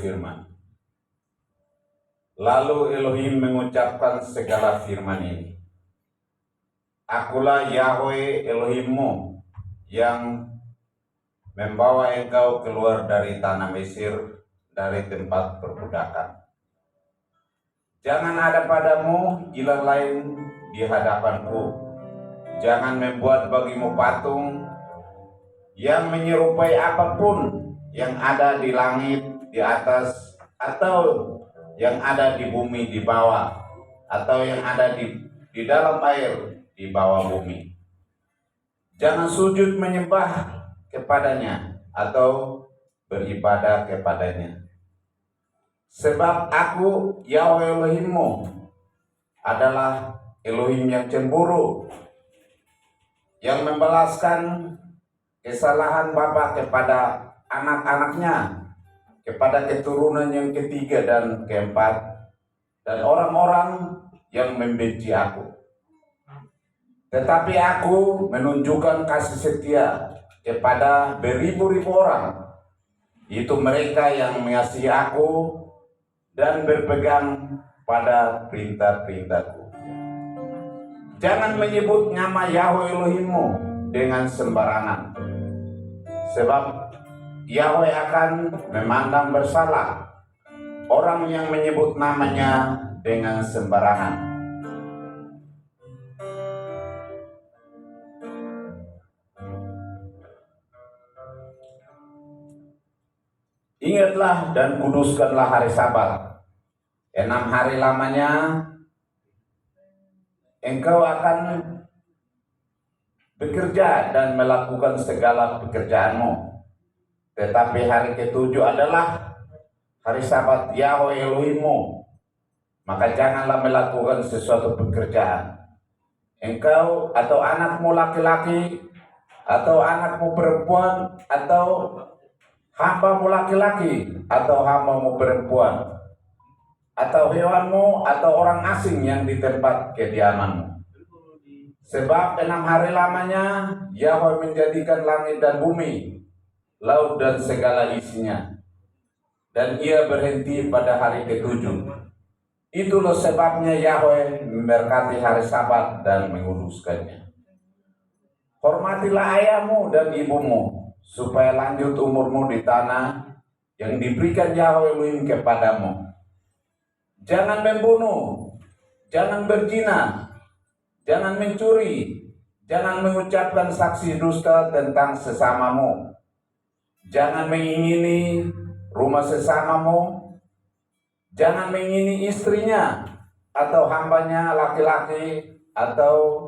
berfirman. Lalu Elohim mengucapkan segala firman ini. Akulah Yahweh Elohimmu yang membawa engkau keluar dari tanah Mesir, dari tempat perbudakan. Jangan ada padamu ilah lain di hadapanku. Jangan membuat bagimu patung yang menyerupai apapun yang ada di langit di atas, atau yang ada di bumi di bawah, atau yang ada di dalam air di bawah bumi. Jangan sujud menyembah kepadanya atau beribadah kepadanya. Sebab aku Yahweh Elohimmu adalah Elohim yang cemburu, yang membalaskan kesalahan bapa kepada anak-anaknya, kepada keturunan yang ketiga dan keempat, dan orang-orang yang membenci aku. Tetapi aku menunjukkan kasih setia kepada beribu-ribu orang, yaitu mereka yang mengasihi aku dan berpegang pada perintah-perintahku. Jangan menyebut nama Yahweh Elohimmu dengan sembarangan, sebab Yahweh akan memandang bersalah orang yang menyebut namanya dengan sembarangan. Ingatlah dan kuduskanlah hari Sabat. 6 hari lamanya engkau akan bekerja dan melakukan segala pekerjaanmu. Tetapi hari ke-7 adalah hari Sabat Yahweh Elohimmu. Maka janganlah melakukan sesuatu pekerjaan. Engkau atau anakmu laki-laki, atau anakmu perempuan, atau hambamu laki-laki, atau hambamu perempuan, atau hewanmu, atau orang asing yang di tempat kediamanmu. Sebab 6 hari lamanya Yahweh menjadikan langit dan bumi, laut dan segala isinya, dan ia berhenti pada hari ke-7. Itulah sebabnya Yahweh memberkati hari Sabat dan menguduskannya. Hormatilah ayahmu dan ibumu, supaya lanjut umurmu di tanah yang diberikan Yahweh Elohim kepadamu. Jangan membunuh, jangan berzina, jangan mencuri, jangan mengucapkan saksi dusta tentang sesamamu. Jangan mengingini rumah sesamamu, jangan mengingini istrinya, atau hambanya laki-laki, atau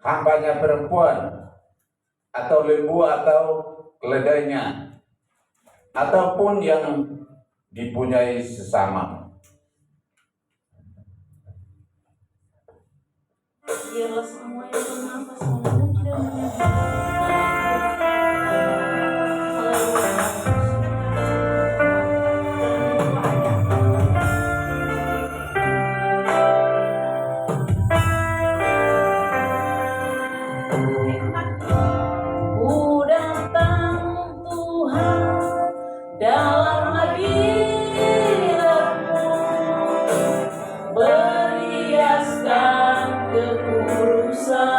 hambanya perempuan, atau lembu atau keledainya, ataupun yang dipunyai sesama. Biarlah semua yang bernafas memuji dan menyembah. Ku datang Tuhan dalam hadirat-Mu, berhiaskan kekudusan.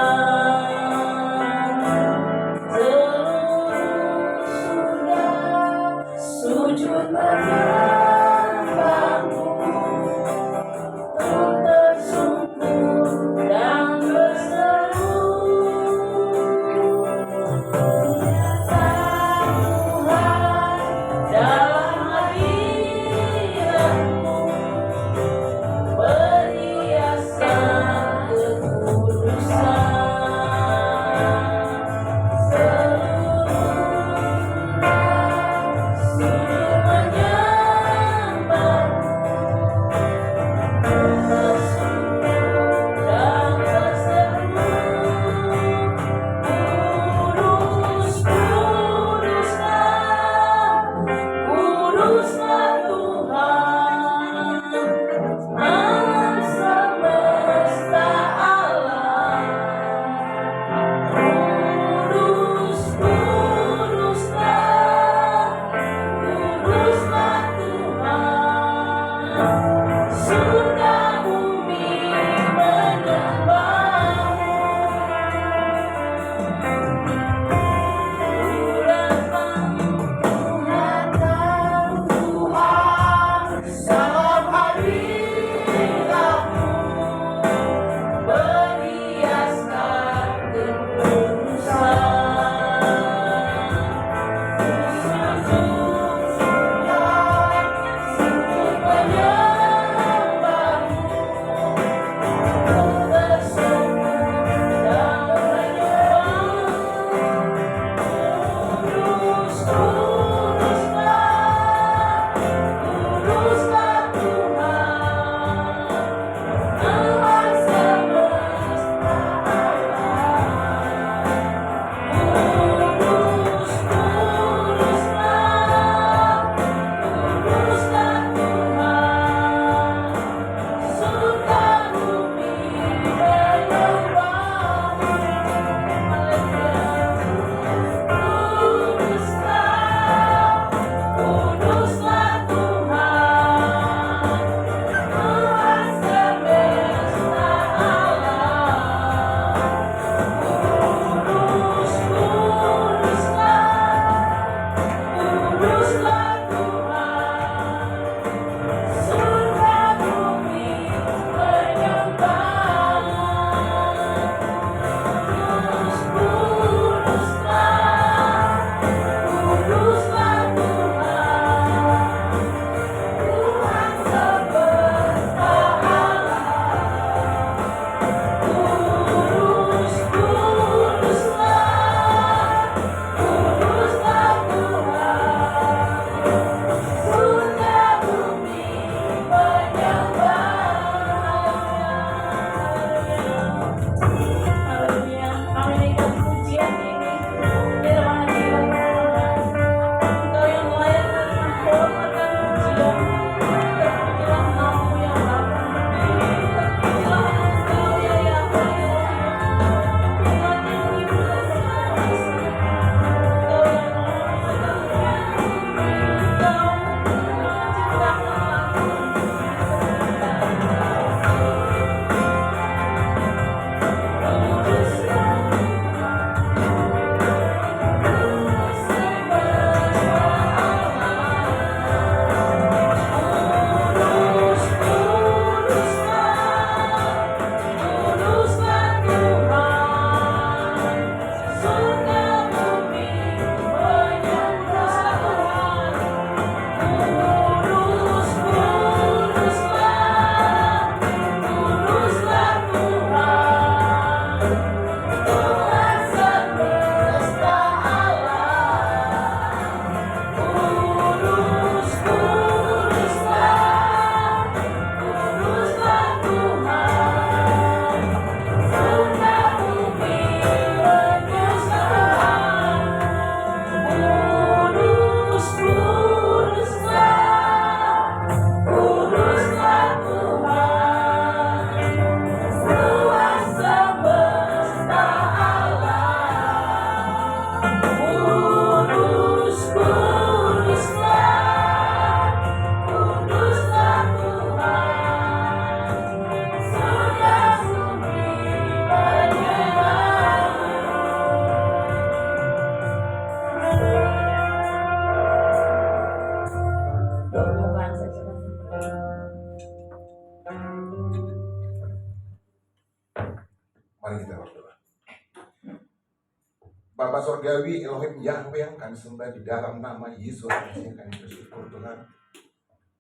Bapa Surgawi, Elohim Yahweh yang kami sembah di dalam nama Yesus yang kami bersyukur Tuhan.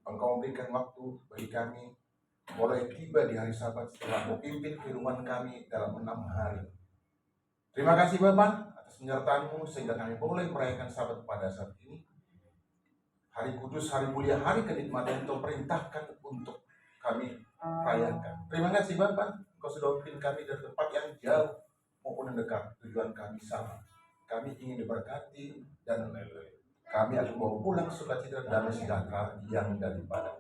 Engkau memberikan waktu bagi kami mulai tiba di hari Sabat setelah memimpin kehidupan kami dalam 6 hari. Terima kasih Bapa atas penyertaan-Mu sehingga kami boleh merayakan Sabat pada saat ini. Hari kudus, hari mulia, hari kenikmatan yang Engkau perintahkan untuk kami rayakan. Terima kasih Bapa, Engkau sudah memimpin kami dari tempat yang jauh maupun yang dekat. Tujuan kami sama. Kami ingin diberkati dan kami akan bawa pulang sukacita dan damai sejahtera yang daripada.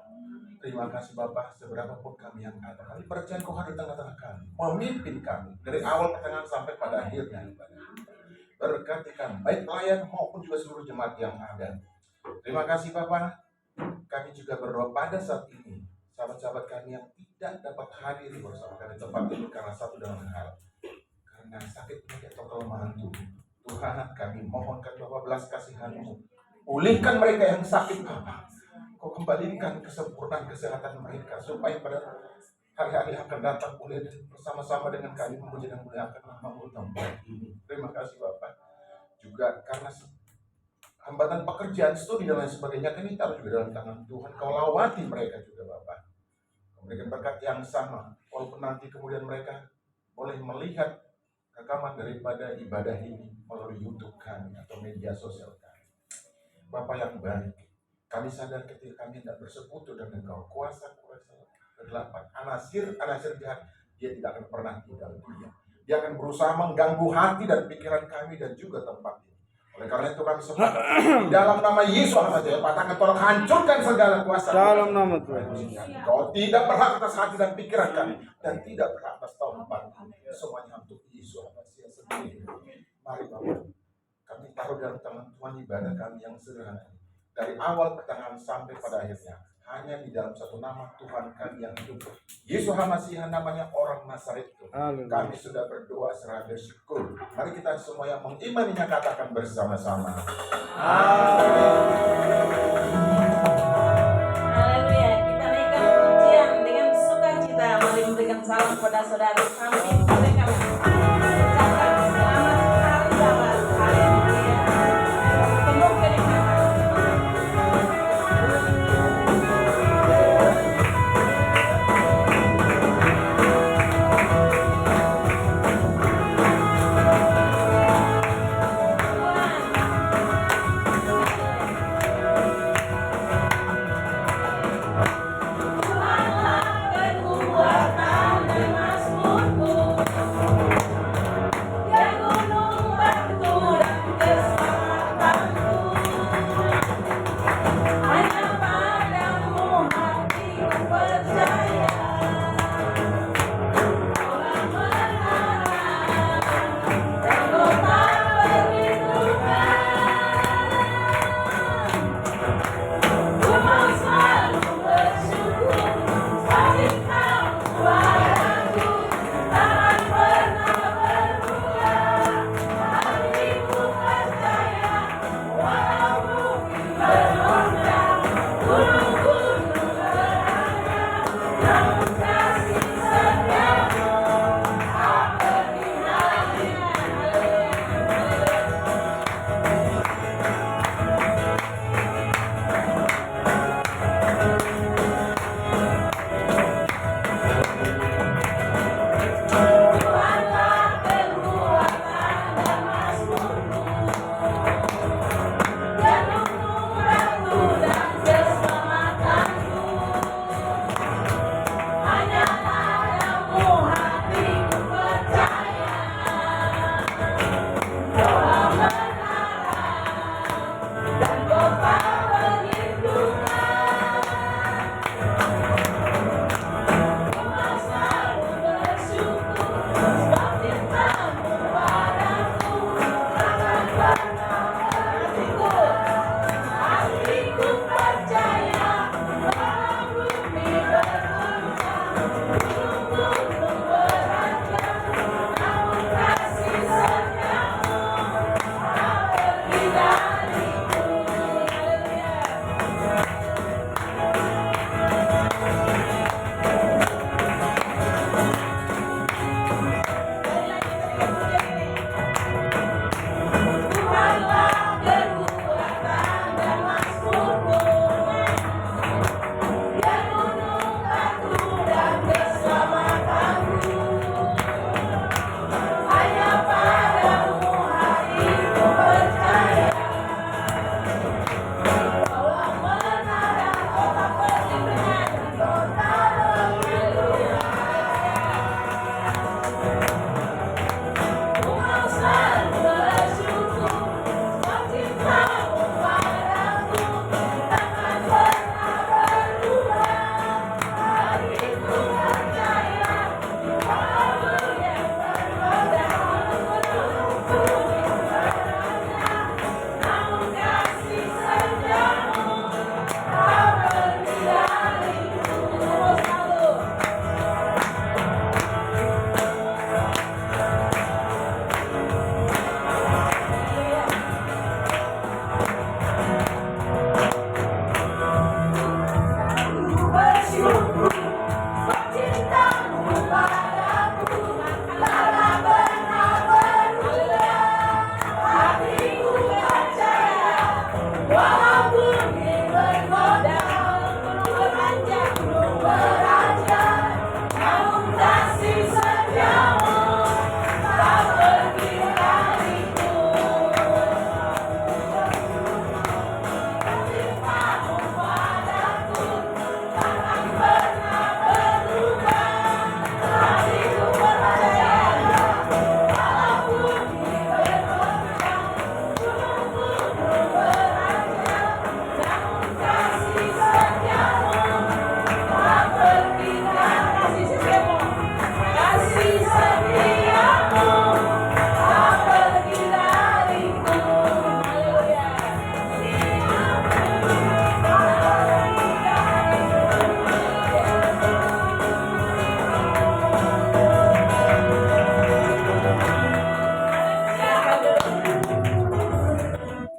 Terima kasih Bapak, seberapapun kami yang ada. Kami percaya Kau hadir di tengah-tengah kami, memimpin kami dari awal pertengahan sampai pada akhirnya. Berkati kami, baik pelayan maupun juga seluruh jemaat yang ada. Terima kasih Bapak. Kami juga berdoa pada saat ini, sahabat-sahabat kami yang tidak dapat hadir bersama kami tempat ini karena satu dan lain hal, karena sakit penyakit atau kelemahan tubuh. Tuhan, kami mohonkan Bapak belas kasihan-Mu. Pulihkan mereka yang sakit Bapak. Kau kembalikan kesempurnaan kesehatan mereka supaya pada hari-hari akan datang boleh bersama-sama dengan kami memuji dan muliakan nama-Mu tempat ini. Terima kasih Bapak. Juga karena hambatan pekerjaan, studi dan lain sebagainya, kami taruh juga dalam tangan Tuhan. Kau lawati mereka juga Bapak. Kau berikan berkat yang sama. Walaupun nanti kemudian mereka boleh melihat rekaman daripada ibadah ini melalui YouTube kami atau media sosial kami. Bapak yang baik, kami sadar ketika kami tidak bersekutu dengan Engkau, kuasa-kuasa kegelapan, anasir jahat, dia tidak akan pernah tinggal diam. Dia akan berusaha mengganggu hati dan pikiran kami dan juga tempat ini. Oleh karena itu kami sepakat di dalam nama Yesus saja, patahkan, tolong hancurkan segala kuasa. Dalam nama Tuhan. Kau tidak berhak atas hati dan pikiran kami dan tidak berhak atas tempat ini. Semuanya untuk Yesus sendiri. Mari Bapak, kami taruh dalam tangan Tuhan ibadah kami yang sederhana ini. Dari awal pertengahan sampai pada akhirnya, hanya di dalam satu nama Tuhan kami yang hidup, Yesus HaMasyiah, namanya orang Nazaret itu. Kami sudah berdoa serah bersyukur. Mari kita semua yang mengimaninya katakan bersama-sama. Haleluya. Kita naikkan pujian dengan sukacita. Mari memberikan salam kepada saudara kami. Mereka mengucapkan selamat hari Sabat. Haleluya. Penuh kenikmatan. Tuhanlah kekuatan dan mazmurku.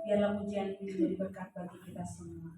Biarlah pujian ini menjadi berkat bagi kita semua.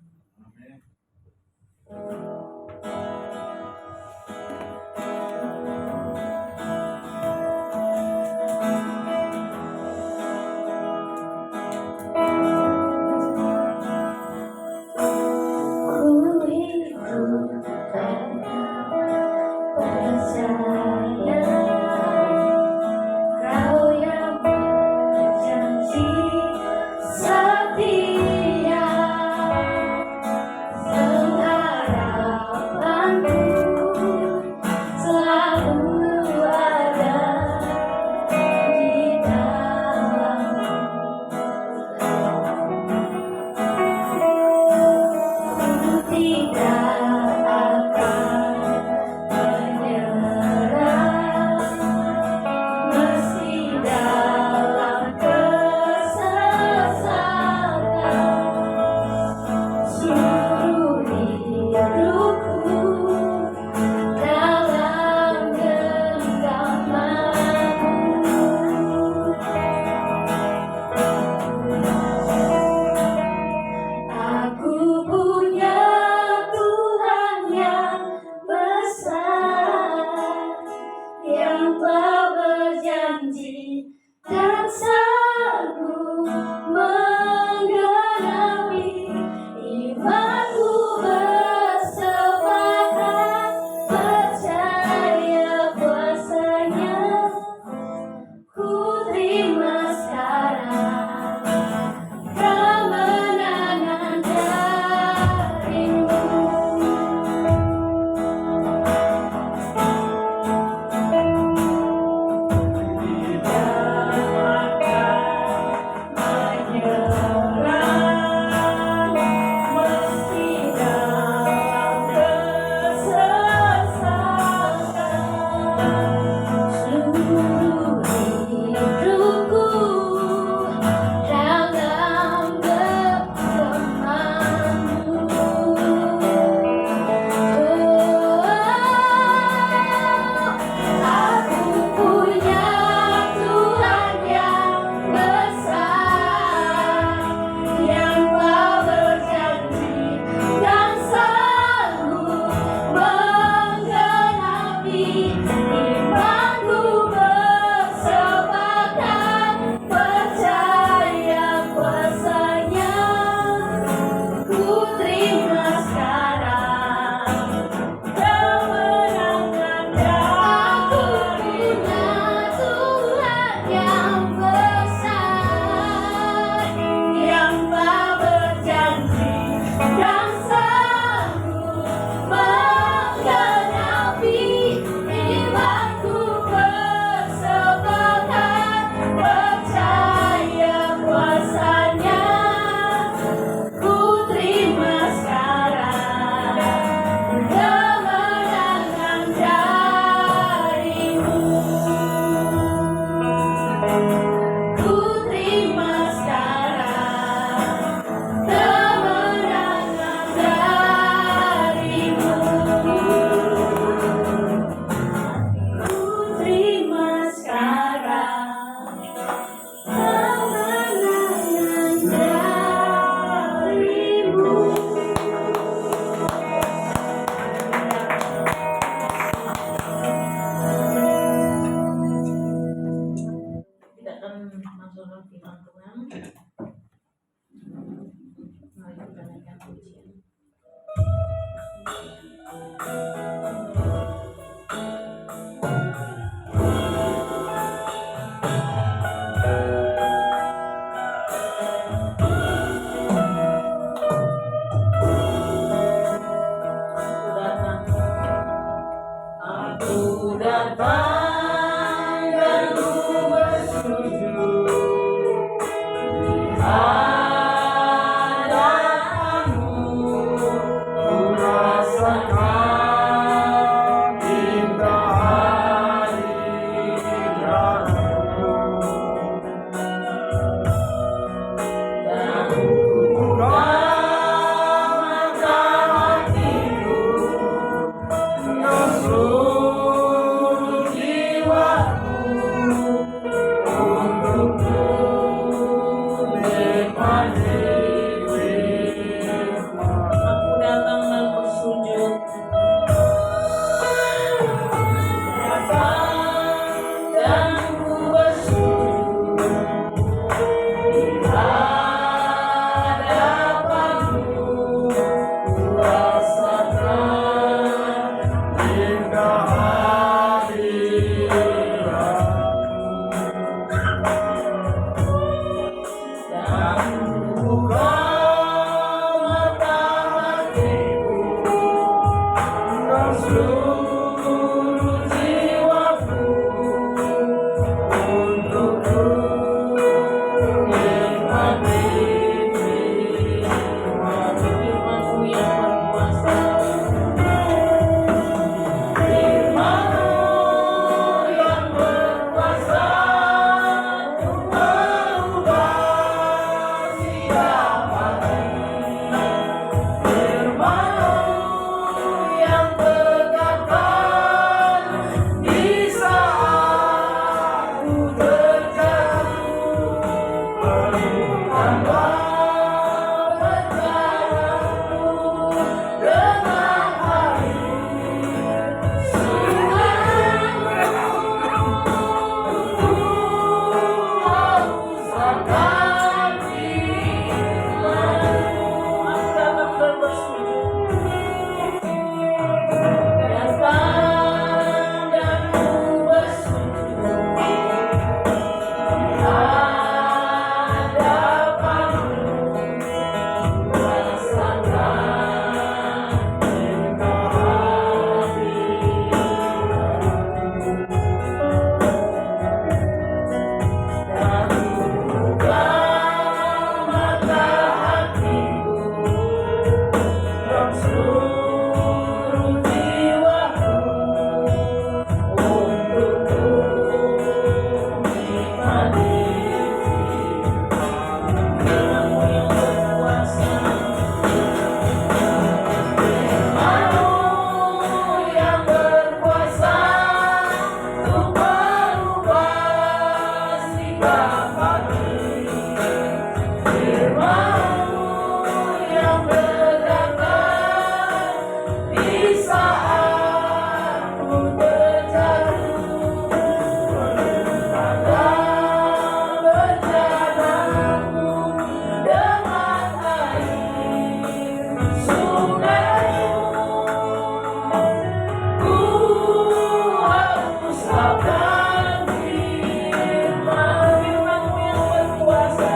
akan firman-Mu yang berkuasa.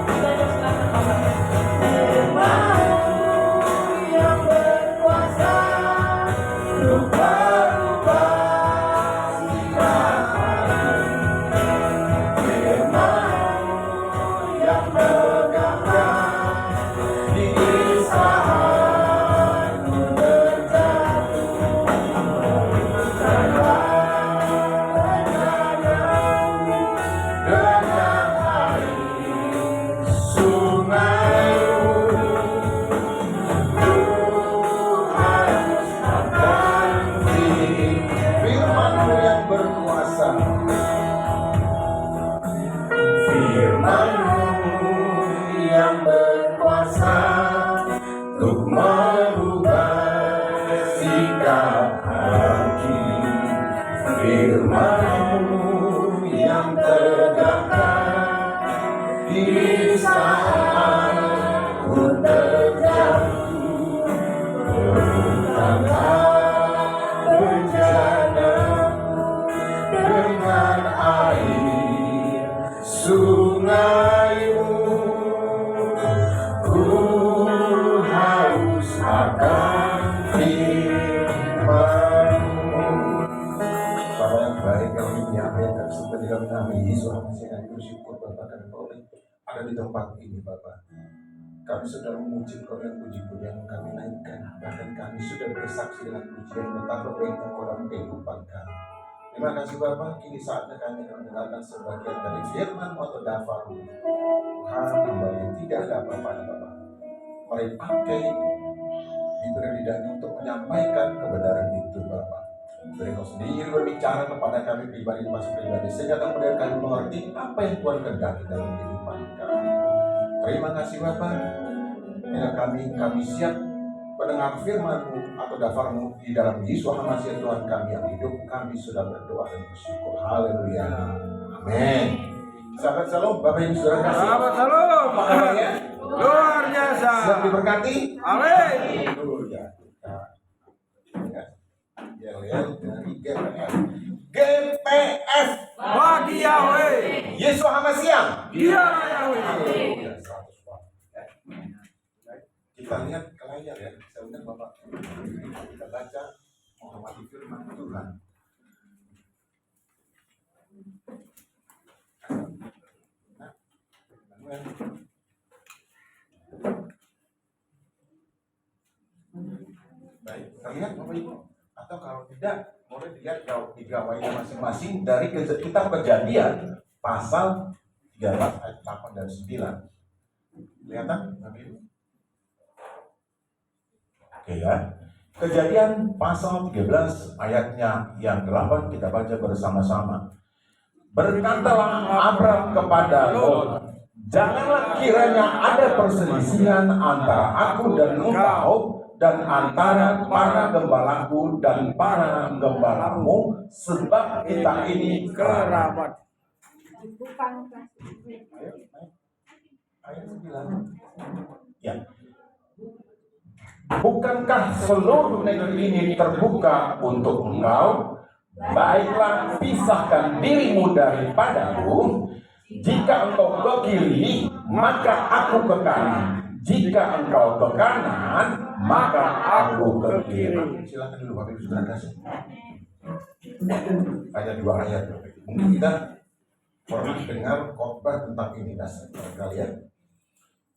Kita silakan Bapak. Firman-Mu yang berkuasa untuk merubah sikap hati. Firman-Mu yang megahkan di saatku terjatuh. Dengan air sungai-Mu, ku harus akan firman-Mu yang berkuasa. Firman-Mu yang berkuasa untuk merubah sikap hati. Firman-Mu yang tegakkan di saat ku terjatuh. Terungkapkan bencana-Mu dengan air sungai-Mu. Ku haus akan firman-Mu. Bapa yang baik, kami menyampaikan seperti dalam nama Yesus, kami bersyukur Bapa karena Kau ada di tempat ini Bapa. Kami sudah memuji Kau dengan puji-pujian yang kami naikkan. Bahkan kami sudah bersaksi dengan pujian betapa baiknya Kau dalam kehidupan kami. Terima kasih Bapa, kini saatnya kami akan mendengarkan sebagian dari firman-Mu atau dafar-Mu. Tuhan, hamba yang tidak ada apa-apanya Bapa, mari pakai bibir lidahnya untuk menyampaikan kebenaran itu Bapa. Beri Kau sendiri berbicara kepada kami pribadi sehingga kemudian kami mengerti apa yang Tuhan kehendaki dalam kehidupan kami. Terima kasih Bapa. Bila kami siap mendengar firman-Mu atau dafar-Mu di dalam Yesus Masih Tuhan kami yang hidup. Kami sudah berdoa dan bersyukur. Haleluya. Amin. Sahabat Shalom, Bapak Ibu Saudara kasih. Sahabat Shalom, Apa kabarnya? luar biasa. Siap diberkati? Amin. Haleluya. Yel-yel dari GPS. Bagi Yahweh, Yesus Hamasiah. Dia Yahweh. Haleluya, 100 watt. Kita lihat ke layar ya. Saya undang Bapak. Kita baca menghormati firman Tuhan. Nah, baik, terlihat Bapak Ibu. Atau kalau tidak, boleh dilihat di gawainya masing-masing dari kitab Kejadian pasal 13 ayat 8 dan 9. Kelihatan Bapak Ibu? Oke ya. Kejadian pasal 13 ayatnya yang 8 kita baca bersama-sama. Berkatalah Abram kepada Lot, janganlah kiranya ada perselisihan antara aku dan engkau dan antara para gembalaku dan para gembalamu, sebab kita ini kerabat. Ayat 9. Ya. Bukankah seluruh negeri ini terbuka untuk engkau? Baiklah, pisahkan dirimu daripadaku. Jika engkau ke kiri, maka aku ke kanan. Jika engkau ke kanan, maka aku ke kiri. Silakan dulu Bapak Ibu Saudara kasih. Ada 2 ayat Bapak Ibu. Mungkin kita pernah dengar khotbah tentang ini dasar kalian.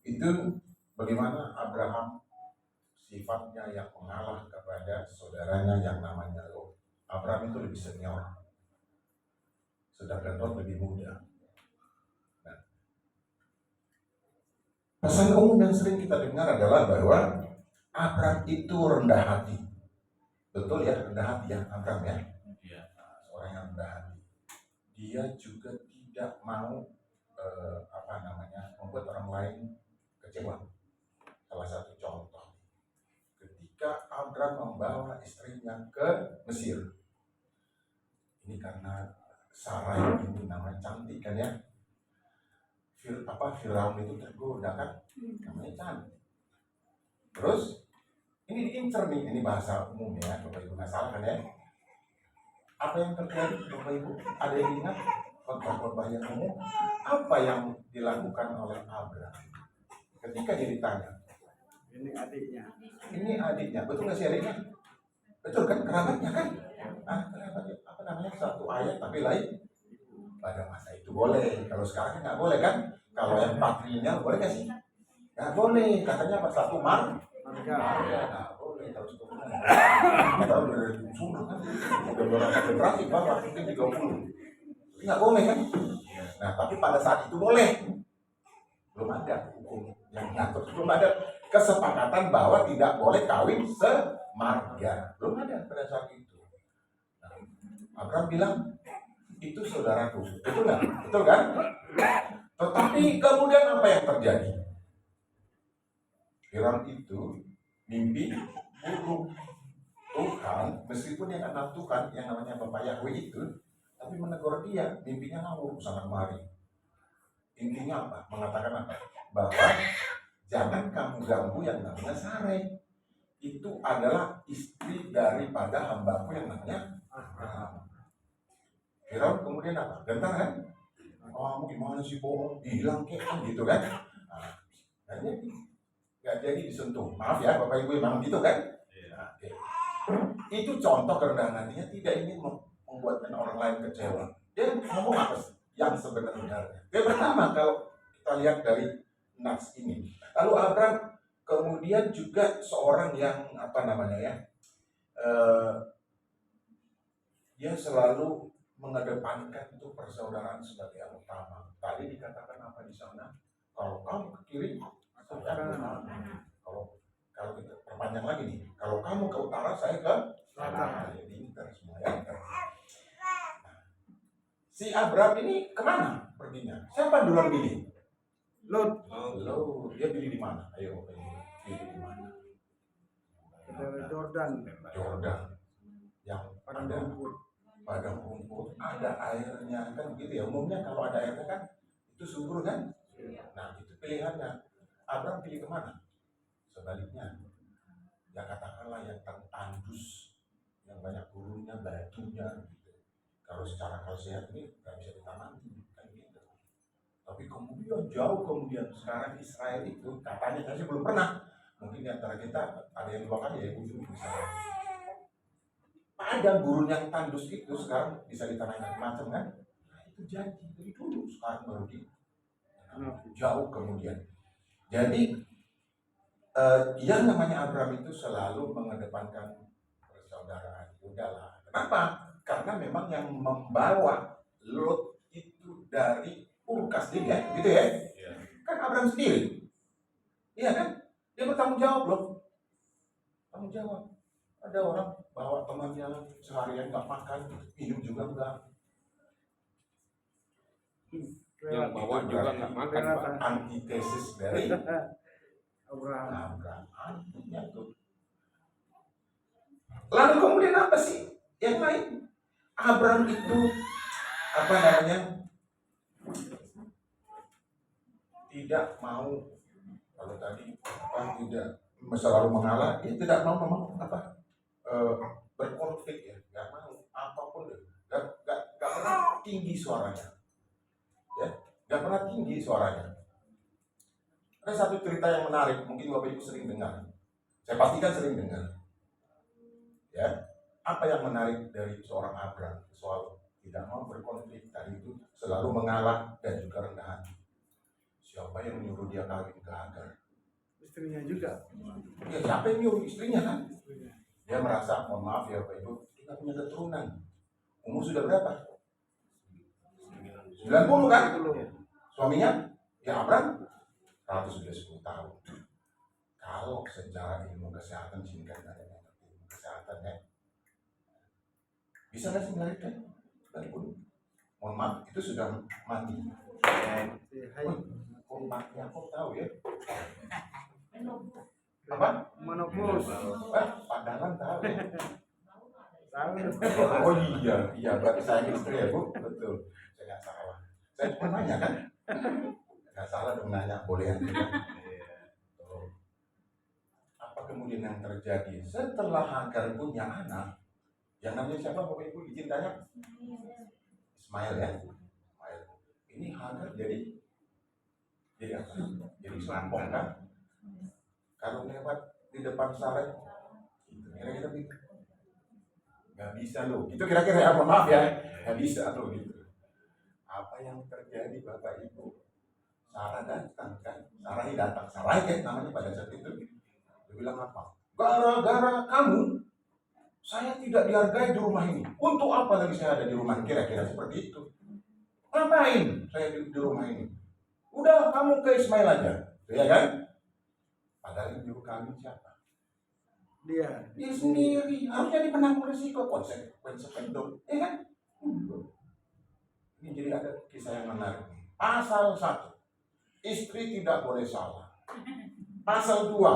Itu bagaimana Abraham sifatnya yang mengalah kepada saudaranya yang namanya Lot. Abraham itu lebih senior, sedangkan Lot lebih muda. Nah, pesan umum yang sering kita dengar adalah bahwa Abraham itu rendah hati. Betul ya, rendah hati ya Abraham ya. Seorang yang rendah hati. Dia juga tidak mau membuat orang lain kecewa. Salah satu contoh, ketika Abraham membawa istrinya ke Mesir, ini karena Sarah ini namanya cantik kan ya. Firaun itu tergoda kan, namanya cantik. Terus ini diincer nih, ini bahasa umum ya, Bapak Ibu nggak salah kan ya. Apa yang terjadi Bapak Ibu? Ada yang ingat khotbah yang umum? Apa yang dilakukan oleh Abraham ketika dia ditanya? Ini adiknya. Ini adiknya, betul nggak sih adiknya? Betul kan, kerabatnya kan? Kerabatnya, apa namanya, satu ayat tapi lain. Pada masa itu boleh, kalau sekarang kan nggak boleh kan? Kalau yang patrilineal boleh nggak sih? Nggak boleh, katanya apa, satu marga. Nggak boleh, kalau itu benar. Padahal udah dari sunnah kan, udah berapa generasi, Bapak, mungkin 30. Jadi nggak boleh kan? Nah, tapi pada saat itu boleh. Belum ada hukum yang ngatur, belum ada kesepakatan bahwa tidak boleh kawin semarga. Belum ada pada saat itu. Nah, Abraham bilang, itu saudaraku. Betul nggak? Betul kan? Tetapi kemudian apa yang terjadi? Firaun itu mimpi buruk. Tuhan, meskipun yang anak Tuhan yang namanya Bapak Yahweh itu, tapi menegur dia, mimpinya ngawur sana kemari. Intinya apa? Mengatakan apa? Bahwa jangan kamu ganggu yang namanya Sarai. Itu adalah istri daripada hambaku yang namanya Abraham. Firaun kemudian apa? Gentar kan? Oh, kamu gimana sih bohong? Bilang kan gitu kan? Nah, nggak jadi disentuh. Maaf ya Bapak Ibu, memang gitu kan? Nah, itu contoh kerendahan hatinya, tidak ingin membuatkan orang lain kecewa. Dia ngomong apa sih yang sebenarnya? Yang pertama, kalau kita lihat dari nas ini, lalu Abraham kemudian juga seorang yang apa namanya ya, dia selalu mengedepankan itu persaudaraan sebagai yang utama. Tadi dikatakan apa di sana? Kalau kamu ke kiri, saya ke kanan. Kalau kita perpanjang lagi nih, kalau kamu ke utara, saya ke selatan. Jadi kita semua ya. Si Abraham ini kemana perginya? Siapa duluan pilih? Lot. Dia pilih di mana? Ayo, pilih di mana? Dari Jordan. Yang Padang ada rumput. padang rumput, ada airnya kan gitu ya. Umumnya kalau ada airnya kan itu subur kan? Nah, itu pilihannya. Abraham pilih kemana? Sebaliknya, ya katakanlah yang tandus, yang banyak gurunnya, batunya gitu. Kalau secara kalsiat ini nggak bisa ditanami kan gitu. Tapi kemudian jauh kemudian sekarang Israel itu katanya, saya sih belum pernah. Mungkin di antara kita ada yang dua kali ya kunjungi misalnya. Padang gurun yang tandus itu sekarang bisa ditanami macam kan? Nah, itu jadi dari dulu, sekarang baru di jauh kemudian. Jadi yang namanya Abraham itu selalu mengedepankan persaudaraan. Udahlah. Kenapa? Karena memang yang membawa Lot itu dari Urkas dia, gitu ya? Kan Abraham sendiri. Iya kan? Dia bertanggung jawab loh. Tanggung jawab. Ada orang bawa temannya seharian nggak makan, minum juga enggak. Yang bawa juga nggak makan, Pak. Antitesis dari Abraham. Antinya tuh. Lalu kemudian apa sih yang lain? Abraham itu apa namanya? Tidak mau, kalau tadi apa, tidak selalu mengalah, dia tidak mau memang apa berkonflik ya, nggak mau apapun deh, nggak pernah tinggi suaranya, ya, nggak pernah tinggi suaranya. Ada satu cerita yang menarik, mungkin Bapak Ibu sering dengar, saya pastikan sering dengar, ya, apa yang menarik dari seorang Abraham soal tidak mau berkonflik tadi itu, selalu mengalah dan juga rendah hati. Siapa yang menyuruh dia kawin ke Hagar? Istrinya juga. Ya, siapa yang nyuruh? Istrinya kan? Dia merasa, mohon maaf ya Bapak Ibu, kita punya keturunan. Umur sudah berapa? 90 kan? Suaminya? Ya Abraham? 110 tahun. Kalau secara ilmu kesehatan, sehingga ada ilmu kesehatan ya, bisa nggak sih melahirkan? Mohon maaf, itu sudah mati. Kok mati? Aku tahu ya. Apa? Menopause. Pandangan tahu ya. Tahu. Oh iya, berarti saya istri ya Bu, betul. Saya nggak salah. Saya cuma nanya kan, nggak salah dong nanya, boleh ya. Apa kemudian yang terjadi setelah Hagar punya anak? Yang namanya siapa Bapak Ibu izin tanya? Ismail ya. Ismail. Ini Hagar jadi apa? Jadi selampong kan? Kalau lewat di depan Sarah, kira-kira gitu. Nggak bisa loh. Itu kira-kira ya, maaf ya. Nggak bisa loh gitu. Apa yang terjadi Bapak Ibu? Sarah datang kan? Sarai datang. Sarai kan namanya pada saat itu. Dia bilang apa? Gara-gara kamu, saya tidak dihargai di rumah ini. Untuk apa lagi saya ada di rumah? Kira-kira seperti itu. Ngapain saya di rumah ini? Udah kamu ke Ismail aja, ya kan? Padahal yang nyuruh kami siapa? Dia. Dia sendiri. Harusnya dia penanggung risiko, konsekuensi dong, ya kan? Ini jadi ada kisah yang menarik. Pasal 1, istri tidak boleh salah. Pasal 2,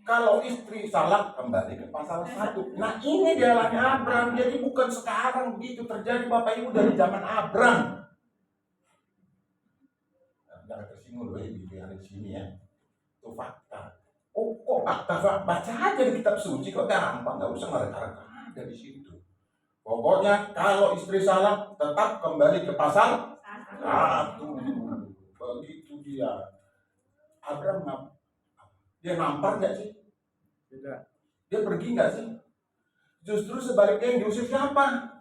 kalau istri salah kembali ke pasal 1. Nah ini dialami Abraham. Jadi bukan sekarang begitu terjadi Bapak Ibu, dari zaman Abraham. Jangan tersinggung loh ibu yang ada di sini ya. Itu fakta. Oh kok fakta? Baca aja di kitab suci kok gampang, nggak usah ngereka-reka ada di situ. Pokoknya kalau istri salah tetap kembali ke pasal 1. Begitu dia. Abraham dia nampar nggak sih? Tidak. Dia pergi nggak sih? Justru sebaliknya yang diusir siapa?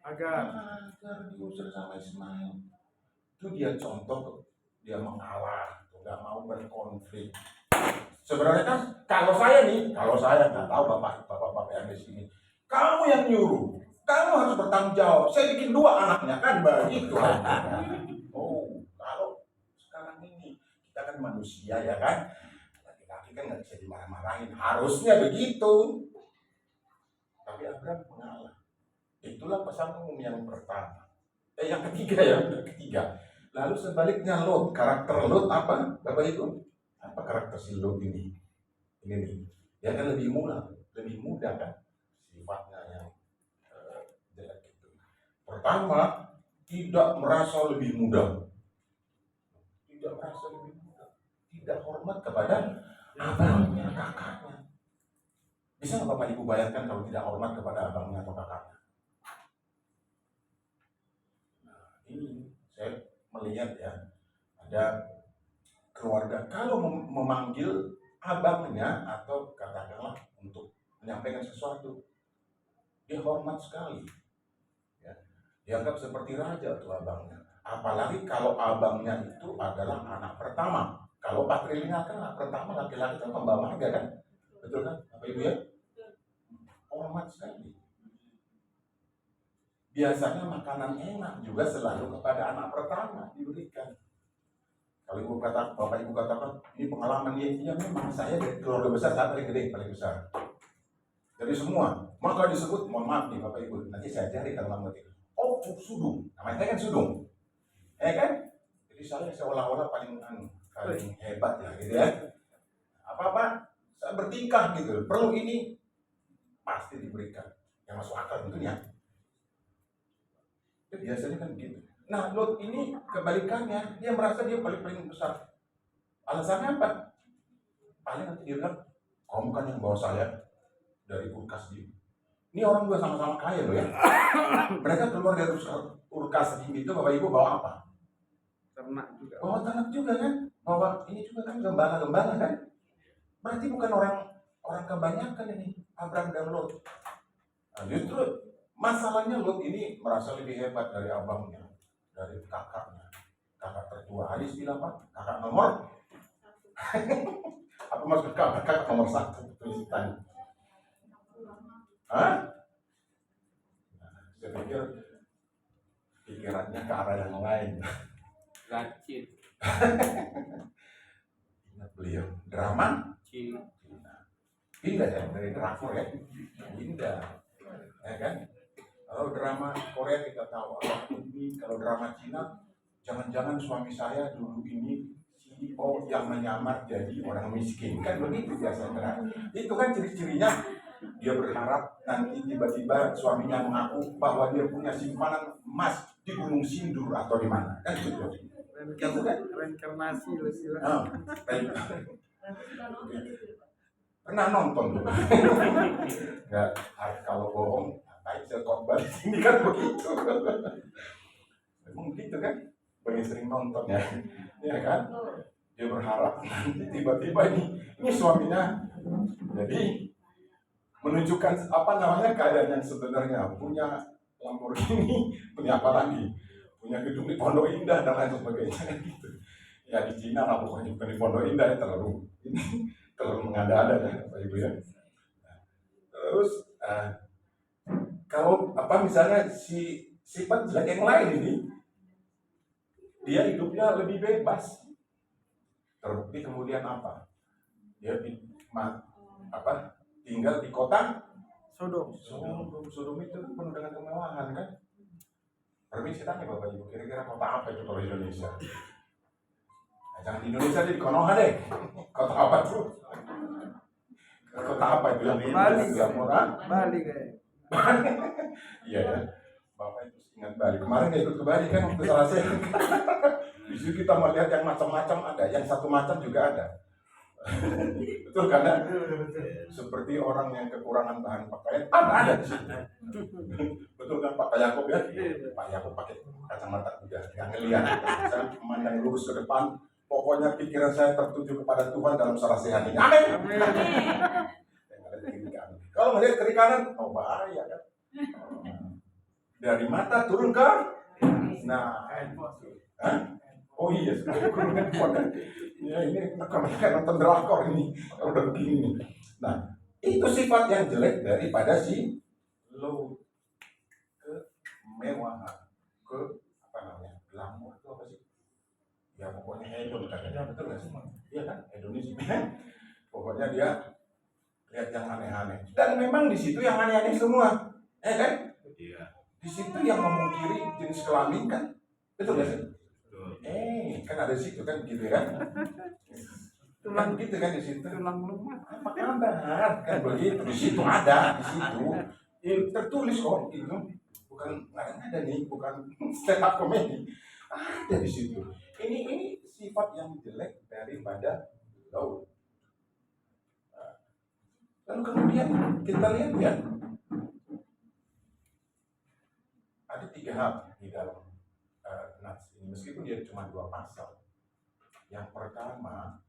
Hagar. Hagar diusir sama Ismail. Itu dia contoh dia mengalah, nggak mau berkonflik. Sebenarnya kan kalau saya nggak tahu bapak yang di sini, kamu yang nyuruh, kamu harus bertanggung jawab. Saya bikin 2 anaknya kan begitu. Oh, kalau sekarang ini kita kan manusia ya kan, laki-laki kan nggak bisa dimarah-marahin. Harusnya begitu. Tapi Abraham mengalah. Itulah pesan umum yang pertama. Yang ketiga. Lalu sebaliknya Lot, karakter Lot apa? Bapak Ibu, apa karakter si Lot ini? Ini nih, dia kan lebih muda kan, sifatnya yang jelek itu. Pertama, tidak merasa lebih muda, tidak hormat kepada abangnya, kakaknya. Bisa nggak Bapak Ibu bayangkan kalau tidak hormat kepada abangnya atau kakaknya? Nah, ini saya melihat ya, ada keluarga kalau memanggil abangnya atau katakanlah untuk menyampaikan sesuatu, dia hormat sekali ya. Dianggap seperti raja tuh abangnya, apalagi kalau abangnya itu adalah anak pertama. Kalau patrilinya kan anak pertama, laki-laki kan pembawa marga kan, betul kan Bapak Ibu ya? Hormat sekali. Biasanya makanan enak juga selalu kepada anak pertama diberikan. Kalau Bapak Ibu katakan, ini pengalaman dia, iya memang saya dari keluarga besar, saya paling gede, paling besar. Dari semua, maka disebut, mohon maaf nih Bapak Ibu, nanti saya cari dalam ngerti. Oh, sudung, namanya kan sudung. Kan? Jadi saya seolah-olah paling hebat ya, gitu ya. Apa-apa, saya bertingkah gitu, perlu ini, pasti diberikan. Yang masuk akal tentunya. Biasanya kan begitu. Nah, Lot ini kebalikannya, dia merasa dia paling besar. Alasannya apa? Paling nanti dia bilang, kamu kan yang bawa saya dari Urkas ini orang dua sama-sama kaya loh ya. Mereka keluar dari Urkas itu, Bapak Ibu bawa apa? Ternak juga. Bawa ternak juga kan? Bawa ini juga kan gembala-gembala kan? Berarti bukan orang kebanyakan ini, Abraham dan Lot. Nah, justru masalahnya Lot ini merasa lebih hebat dari abangnya, dari kakaknya, kakak tertua. Hadis bilang apa? Kakak nomor apa maksud kakak nomor 1 tulisan? Hah? Nah, saya pikir pikirannya ke arah yang lain. Racin. Ingat beliau drama Cina. pindah ya dari drakor ya, pindah ya kan. Kalau drama Korea kita tahu ini, kalau drama Cina jangan-jangan suami saya dulu ini CEO yang menyamar jadi orang miskin, kan begitu biasanya. Itu kan ciri-cirinya, dia berharap nanti tiba-tiba suaminya mengaku bahwa dia punya simpanan emas di Gunung Sindur atau di mana, kan gitu. Reinkarnasi loh sih. Pernah nonton tuh. Nggak, kalau bohong ngapain saya khotbah di sini kan begitu. Memang begitu kan, bagi sering nonton ya, ya kan. Dia berharap nanti tiba-tiba ini suaminya jadi menunjukkan apa namanya keadaan yang sebenarnya, punya Lamborghini, punya apa lagi, punya gedung di Pondok Indah dan lain sebagainya gitu. Ya di Cina lah pokoknya, bukan di Pondok Indah ya, terlalu mengada-ada ya Bapak Ibu ya. Terus kalau apa misalnya si sifat jelek yang lain ini, dia hidupnya lebih bebas. Terbukti kemudian apa? Dia tinggal di kota Sodom. Sodom itu penuh dengan kemewahan kan? Permisi tanya Bapak Ibu, kira-kira kota apa itu kalau Indonesia? Nah, jangan di Indonesia jadi Konoha deh. Kota apa tuh? Kota apa itu yang Bali. murah? Bali kayak. Iya ya. Bapak itu ingat Bali. Kemarin dia ikut ke Bali kan waktu Selasa. Di situ kita melihat yang macam-macam ada, yang satu macam juga ada. Betul kan? Seperti orang yang kekurangan bahan pakaian, ada di situ. Betul kan Pak Yakob ya? Pak Yakob pakai kacamata kuda, yang ngelihat. Saya memandang lurus ke depan. Pokoknya pikiran saya tertuju kepada Tuhan dalam sehat ini. Amin. Kalau melihat kiri kanan, oh bahaya kan? Dari mata turun ke, nah, oh iya, kurang handphone. Ya ini mereka nonton drakor ini, udah begini nih. Nah, itu sifat yang jelek daripada si low, kemewahan, ke apa namanya, glamour itu apa sih? Ya pokoknya hedon katanya, betul nggak sih? Iya kan, hedonisme. Pokoknya dia lihat yang aneh-aneh. Dan memang di situ yang aneh-aneh semua, kan? Iya. Di situ yang memungkiri jenis kelamin kan, betul nggak sih? Kan ada di situ kan, gitu kan? Tulang gitu kan di situ. Tulang lumat. Apa kabar? Kan begitu di situ ada di situ. Tertulis kok gitu. Bukan ada nih, bukan stand up comedy. Ada di situ. Ini sifat yang jelek daripada low. Lalu kemudian kita lihat ya, ada 3 hal di dalam Nats ini, meskipun dia cuma 2 pasal. Yang pertama,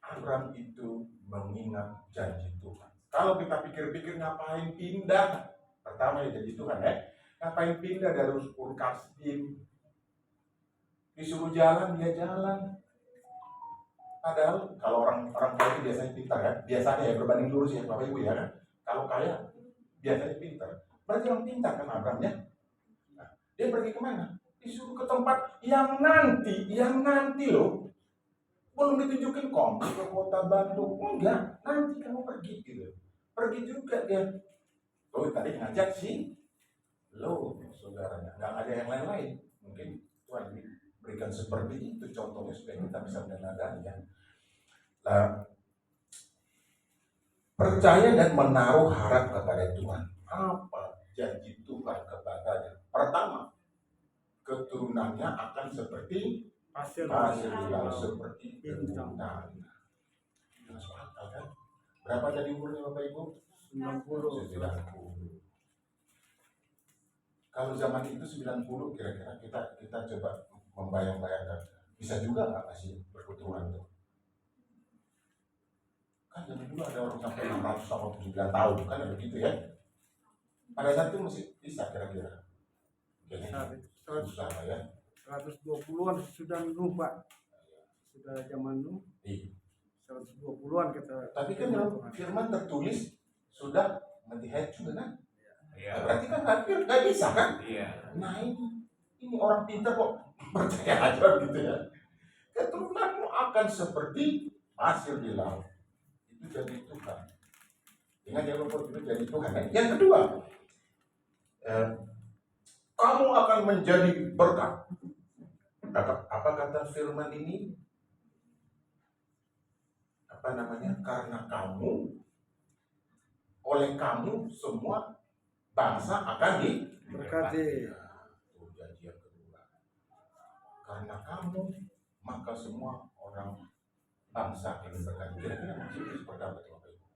Abram itu mengingat janji Tuhan. Kalau kita pikir-pikir ngapain pindah, pertama ya janji Tuhan ya, ngapain pindah dari Ur Kasdim, disuruh jalan dia jalan. Padahal kalau orang kaya itu biasanya pintar ya, biasanya ya berbanding lurus ya Bapak Ibu ya kan. Kalau kaya biasanya pintar. Berarti orang pintar kan Abram ya. Nah, dia pergi kemana? Disuruh ke tempat yang nanti loh. Belum ditunjukin kamu ke kota Bandung, enggak. Nanti kamu pergi gitu. Pergi juga dia. Oh tadi ngajak sih. Loh saudaranya, nggak ada yang lain-lain. Mungkin Tuhan berikan seperti itu contohnya supaya kita bisa meneladani ya. Nah, percaya dan menaruh harap kepada Tuhan. Apa janji Tuhan kepadanya? Pertama, keturunannya akan seperti pasir di laut, seperti bintang. Masuk akal kan? Berapa tadi umurnya Bapak Ibu? 90. Kalau zaman itu 90, kira-kira kita coba membayang-bayangkan, bisa juga nggak masih berketurunan itu? Kan zaman dulu ada orang sampai 689 tahun, kan ada begitu ya? Pada saat itu masih bisa kira-kira. Kayaknya susah lah ya. 120-an sudah Nuh Pak. Sudah zaman Nuh. 120-an kita. Tapi kan dalam firman tertulis sudah melihat juga kan? Iya. Berarti kan nggak bisa kan? Iya. Nah ini orang pintar kok percaya aja gitu ya. Keturunanmu akan seperti pasir di laut. Itu jadi Tuhan. Ingat ya Bapak, itu jadi Tuhan. Yang kedua, kamu akan menjadi berkat. Apa kata firman ini? Apa namanya? Karena kamu, oleh kamu semua bangsa akan Berkati. Itu janji yang kedua. Karena kamu, maka semua orang bangsa akan berkati. Kira-kira maksudnya seperti apa Bapak Ibu?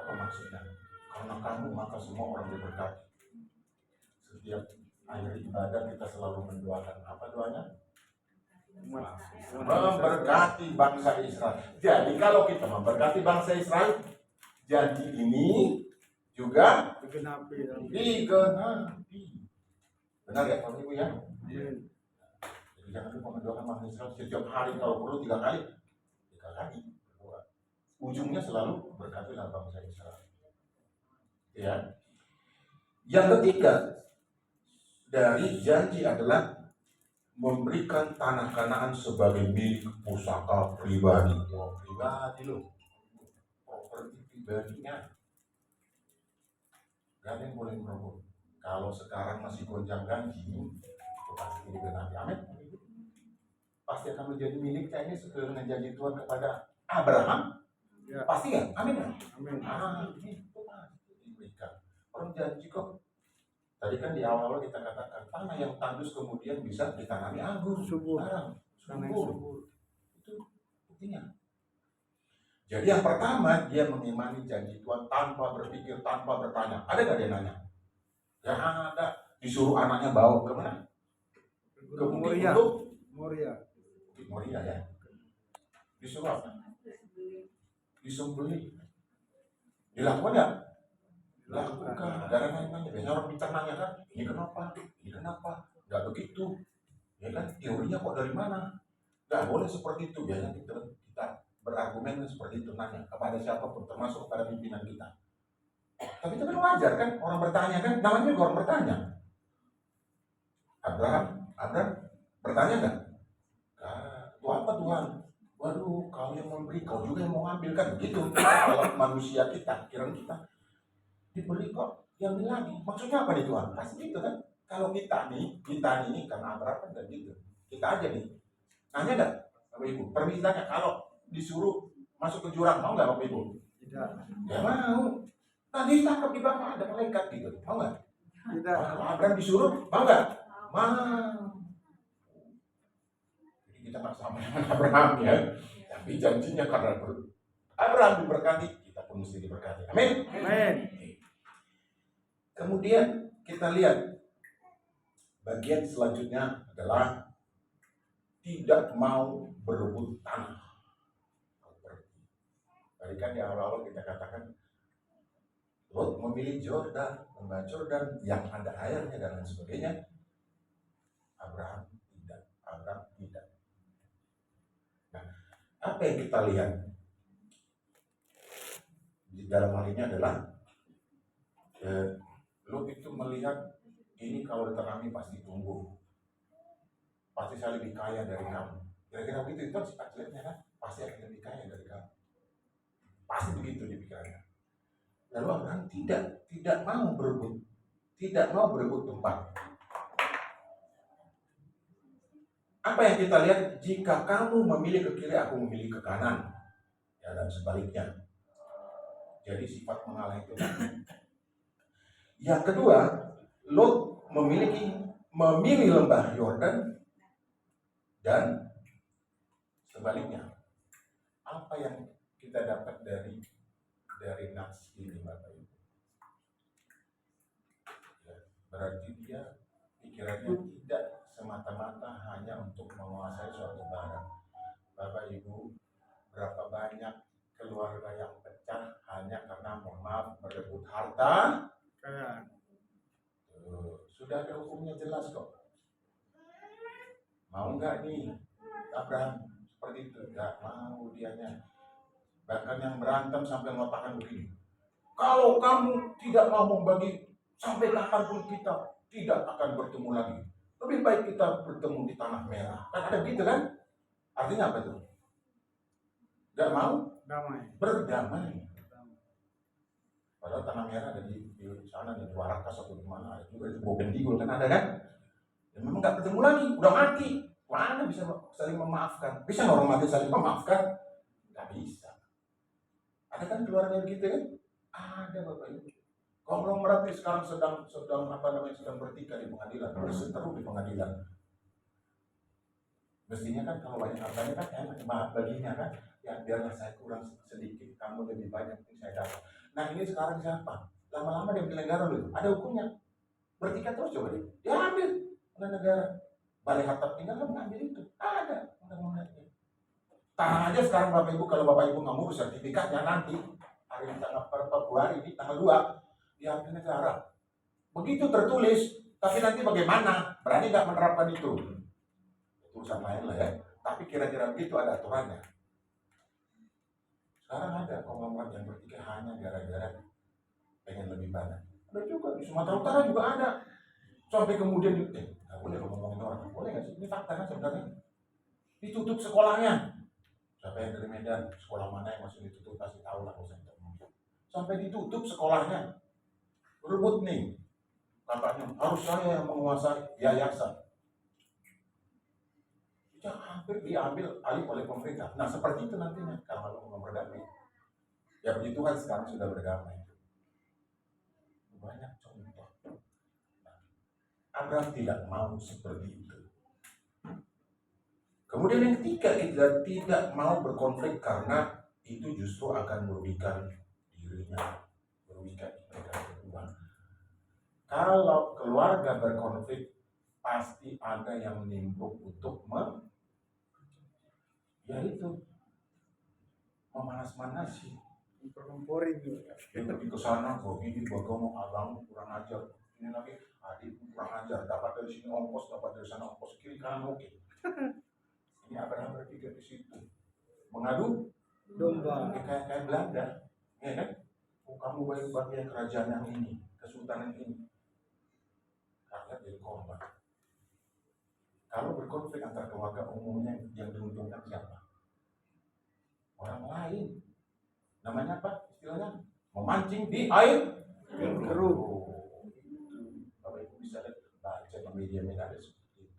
Apa maksudnya? Karena kamu maka semua orang diberkati. Setiap akhir ibadah kita selalu mendoakan. Apa doanya? Memberkati bangsa Israel. Jadi kalau kita memberkati bangsa Israel, janji ini juga digenapi. digenapi. Benar ya Bapak Ibu ya? Amin. Jadi jangan lupa mendoakan bangsa Israel setiap hari, kalau perlu 3 kali. 3 kali berdoa. Ujungnya selalu berkatilah bangsa Israel. Ya. Yang ketiga dari janji adalah memberikan tanah Kanaan sebagai milik pusaka pribadi. Oh, pribadi loh. Properti pribadinya. Gak ada yang boleh merobot. Kalau sekarang masih gonjang ganjing, itu pasti digenapi. Amin. Pasti akan menjadi miliknya ini sesuai dengan janji Tuhan kepada Abraham. Ya. Pasti ya? Amin ya? Amin. Itu pasti diberikan. Orang janji kok. Tadi kan di awal-awal kita katakan tanah yang tandus kemudian bisa ditanami anggur. Subur. Sekarang Tanah yang subur. subur. Itu buktinya. Jadi yang pertama, dia mengimani janji Tuhan tanpa berpikir, tanpa bertanya. Ada nggak dia nanya? Ya ada. Disuruh anaknya bawa kemana? Ke bukit Moria. untuk Moria. Bukit Moria ya. Disuruh apa? Disembelih. Dilakukan ya? Lakukan. Ada nanya-nanya. Biasanya orang bicara nanya kan, ini kenapa? Ini kenapa? Nggak begitu. Ya kan? Teorinya kok dari mana? Nggak boleh seperti itu. Biasanya kita berargumen seperti itu, nanya kepada siapapun, termasuk kepada pimpinan kita. Tapi itu kan wajar kan? Orang bertanya kan? Namanya juga orang bertanya. Abraham bertanya nggak? Itu apa Tuhan? Waduh, kau yang memberi, kau juga yang mau ambil kan? Begitu. Kalau manusia kita, pikiran kita, diberi kok, diambil lagi. Maksudnya apa nih Tuhan? Pasti gitu kan? Kalau kita nih karena Abraham kan dan gitu. Kita aja nih. Nanya nggak, Bapak Ibu? Permintaannya kalau disuruh masuk ke jurang, mau nggak Bapak Ibu? Tidak. Ya mau. Nanti ditangkap di bawah ada malaikat gitu. Mau nggak? Tidak. Kalau Abraham disuruh, mau nggak? Mau. Jadi kita nggak sama dengan Abraham ya. Tapi janjinya karena Abraham diberkati, kita pun mesti diberkati. Amin. Amin. Kemudian kita lihat bagian selanjutnya adalah tidak mau berebut tanah. Tadi kan di awal-awal kita katakan Lot memilih Jordan, lembah Jordan yang ada airnya dan lain sebagainya. Abraham tidak. Nah, apa yang kita lihat di dalam hal ini adalah Lot itu melihat ini kalau ditanami pasti tumbuh, pasti saya lebih kaya dari kamu. Kira-kira begitu itu sifat jeleknya kan? Pasti akan lebih kaya dari kamu. Pasti begitu di pikirannya. Lalu Abraham tidak mau berebut tempat. Apa yang kita lihat? Jika kamu memilih ke kiri, aku memilih ke kanan, ya, dan sebaliknya. Jadi sifat mengalah itu. Yang kedua, Lot memilih lembah Yordan dan sebaliknya. Apa yang kita dapat dari nats ini, Bapak Ibu? Ya, berarti dia pikirannya tidak semata-mata hanya untuk menguasai suatu barang. Bapak Ibu, berapa banyak keluarga yang pecah hanya karena mohon maaf berebut harta? Sudah ada hukumnya jelas kok. Mau nggak nih Abraham seperti itu? Nggak mau dianya. Bahkan yang berantem sampai mengatakan begini, kalau kamu tidak mau membagi sampai kapanpun kita tidak akan bertemu lagi. Lebih baik kita bertemu di tanah merah. Kan ada gitu kan? Artinya apa tuh? Gak mau berdamai. Padahal tanah merah ada di sana, di Warakas atau di mana, ada juga di Bobendigul kan ada kan? Ya memang nggak bertemu lagi, udah mati. Mana bisa saling memaafkan? Bisa nggak orang mati saling memaafkan? Nggak bisa. Ada kan keluarnya begitu kan? Ada Bapak Ibu. Konglomerat sekarang sedang bertikai di pengadilan, berseteru di pengadilan. Mestinya kan kalau banyak hartanya kan enak baginya kan? Ya biarlah saya kurang sedikit, kamu lebih banyak yang saya dapat. Nah ini sekarang siapa? Lama-lama dia penyelenggara loh, ada hukumnya. Bertikat terus coba deh. Dia ambil oleh negara. Balai harta peninggalan mengambil itu. Ada undang-undangnya. Tanah aja sekarang Bapak Ibu, kalau Bapak Ibu nggak ngurus sertifikatnya nanti hari ini tanggal Februari ini tanggal 2 diambil negara. Begitu tertulis, tapi nanti bagaimana? Berani nggak menerapkan itu? Itu urusan lain lah ya. Tapi kira-kira begitu ada aturannya. Sekarang ada konglomerat yang bertikai hanya gara-gara pengen lebih banyak. Ada juga di Sumatera Utara juga ada. Sampai kemudian nggak boleh ngomongin orang, boleh nggak sih? Ini fakta kan sebenarnya. Ditutup sekolahnya. Siapa yang dari Medan, sekolah mana yang masih ditutup pasti tahu lah usah ngomong. Sampai ditutup sekolahnya. Berebut nih. Katanya harus saya yang menguasai yayasan. Itu hampir diambil alih oleh pemerintah. Nah seperti itu nantinya kalau mau berdamai. Ya begitu kan sekarang sudah berdamai. Banyak contoh. Abraham tidak mau seperti itu. Kemudian yang ketiga, kita tidak mau berkonflik karena itu justru akan merugikan dirinya, merugikan mereka berdua. Kalau keluarga berkonflik, pasti ada yang menimbuk untuk memanas-manasi. Memperkompori juga. Dia pergi ke sana, kok ini bagaimana abang kurang ajar, ini lagi adik kurang ajar, dapat dari sini ongkos, dapat dari sana ongkos, kiri kanan oke. Ini Abraham berpikir di situ, mengadu Domba. kayak Belanda, ya kan? Oh, kamu bagian kerajaan yang ini, kesultanan ini, rakyat jadi korban. Kalau berkonflik antar keluarga umumnya yang diuntungkan siapa? Orang lain. Namanya apa? Istilahnya memancing di air keruh. Bapak Ibu bisa baca di media-media ada seperti itu.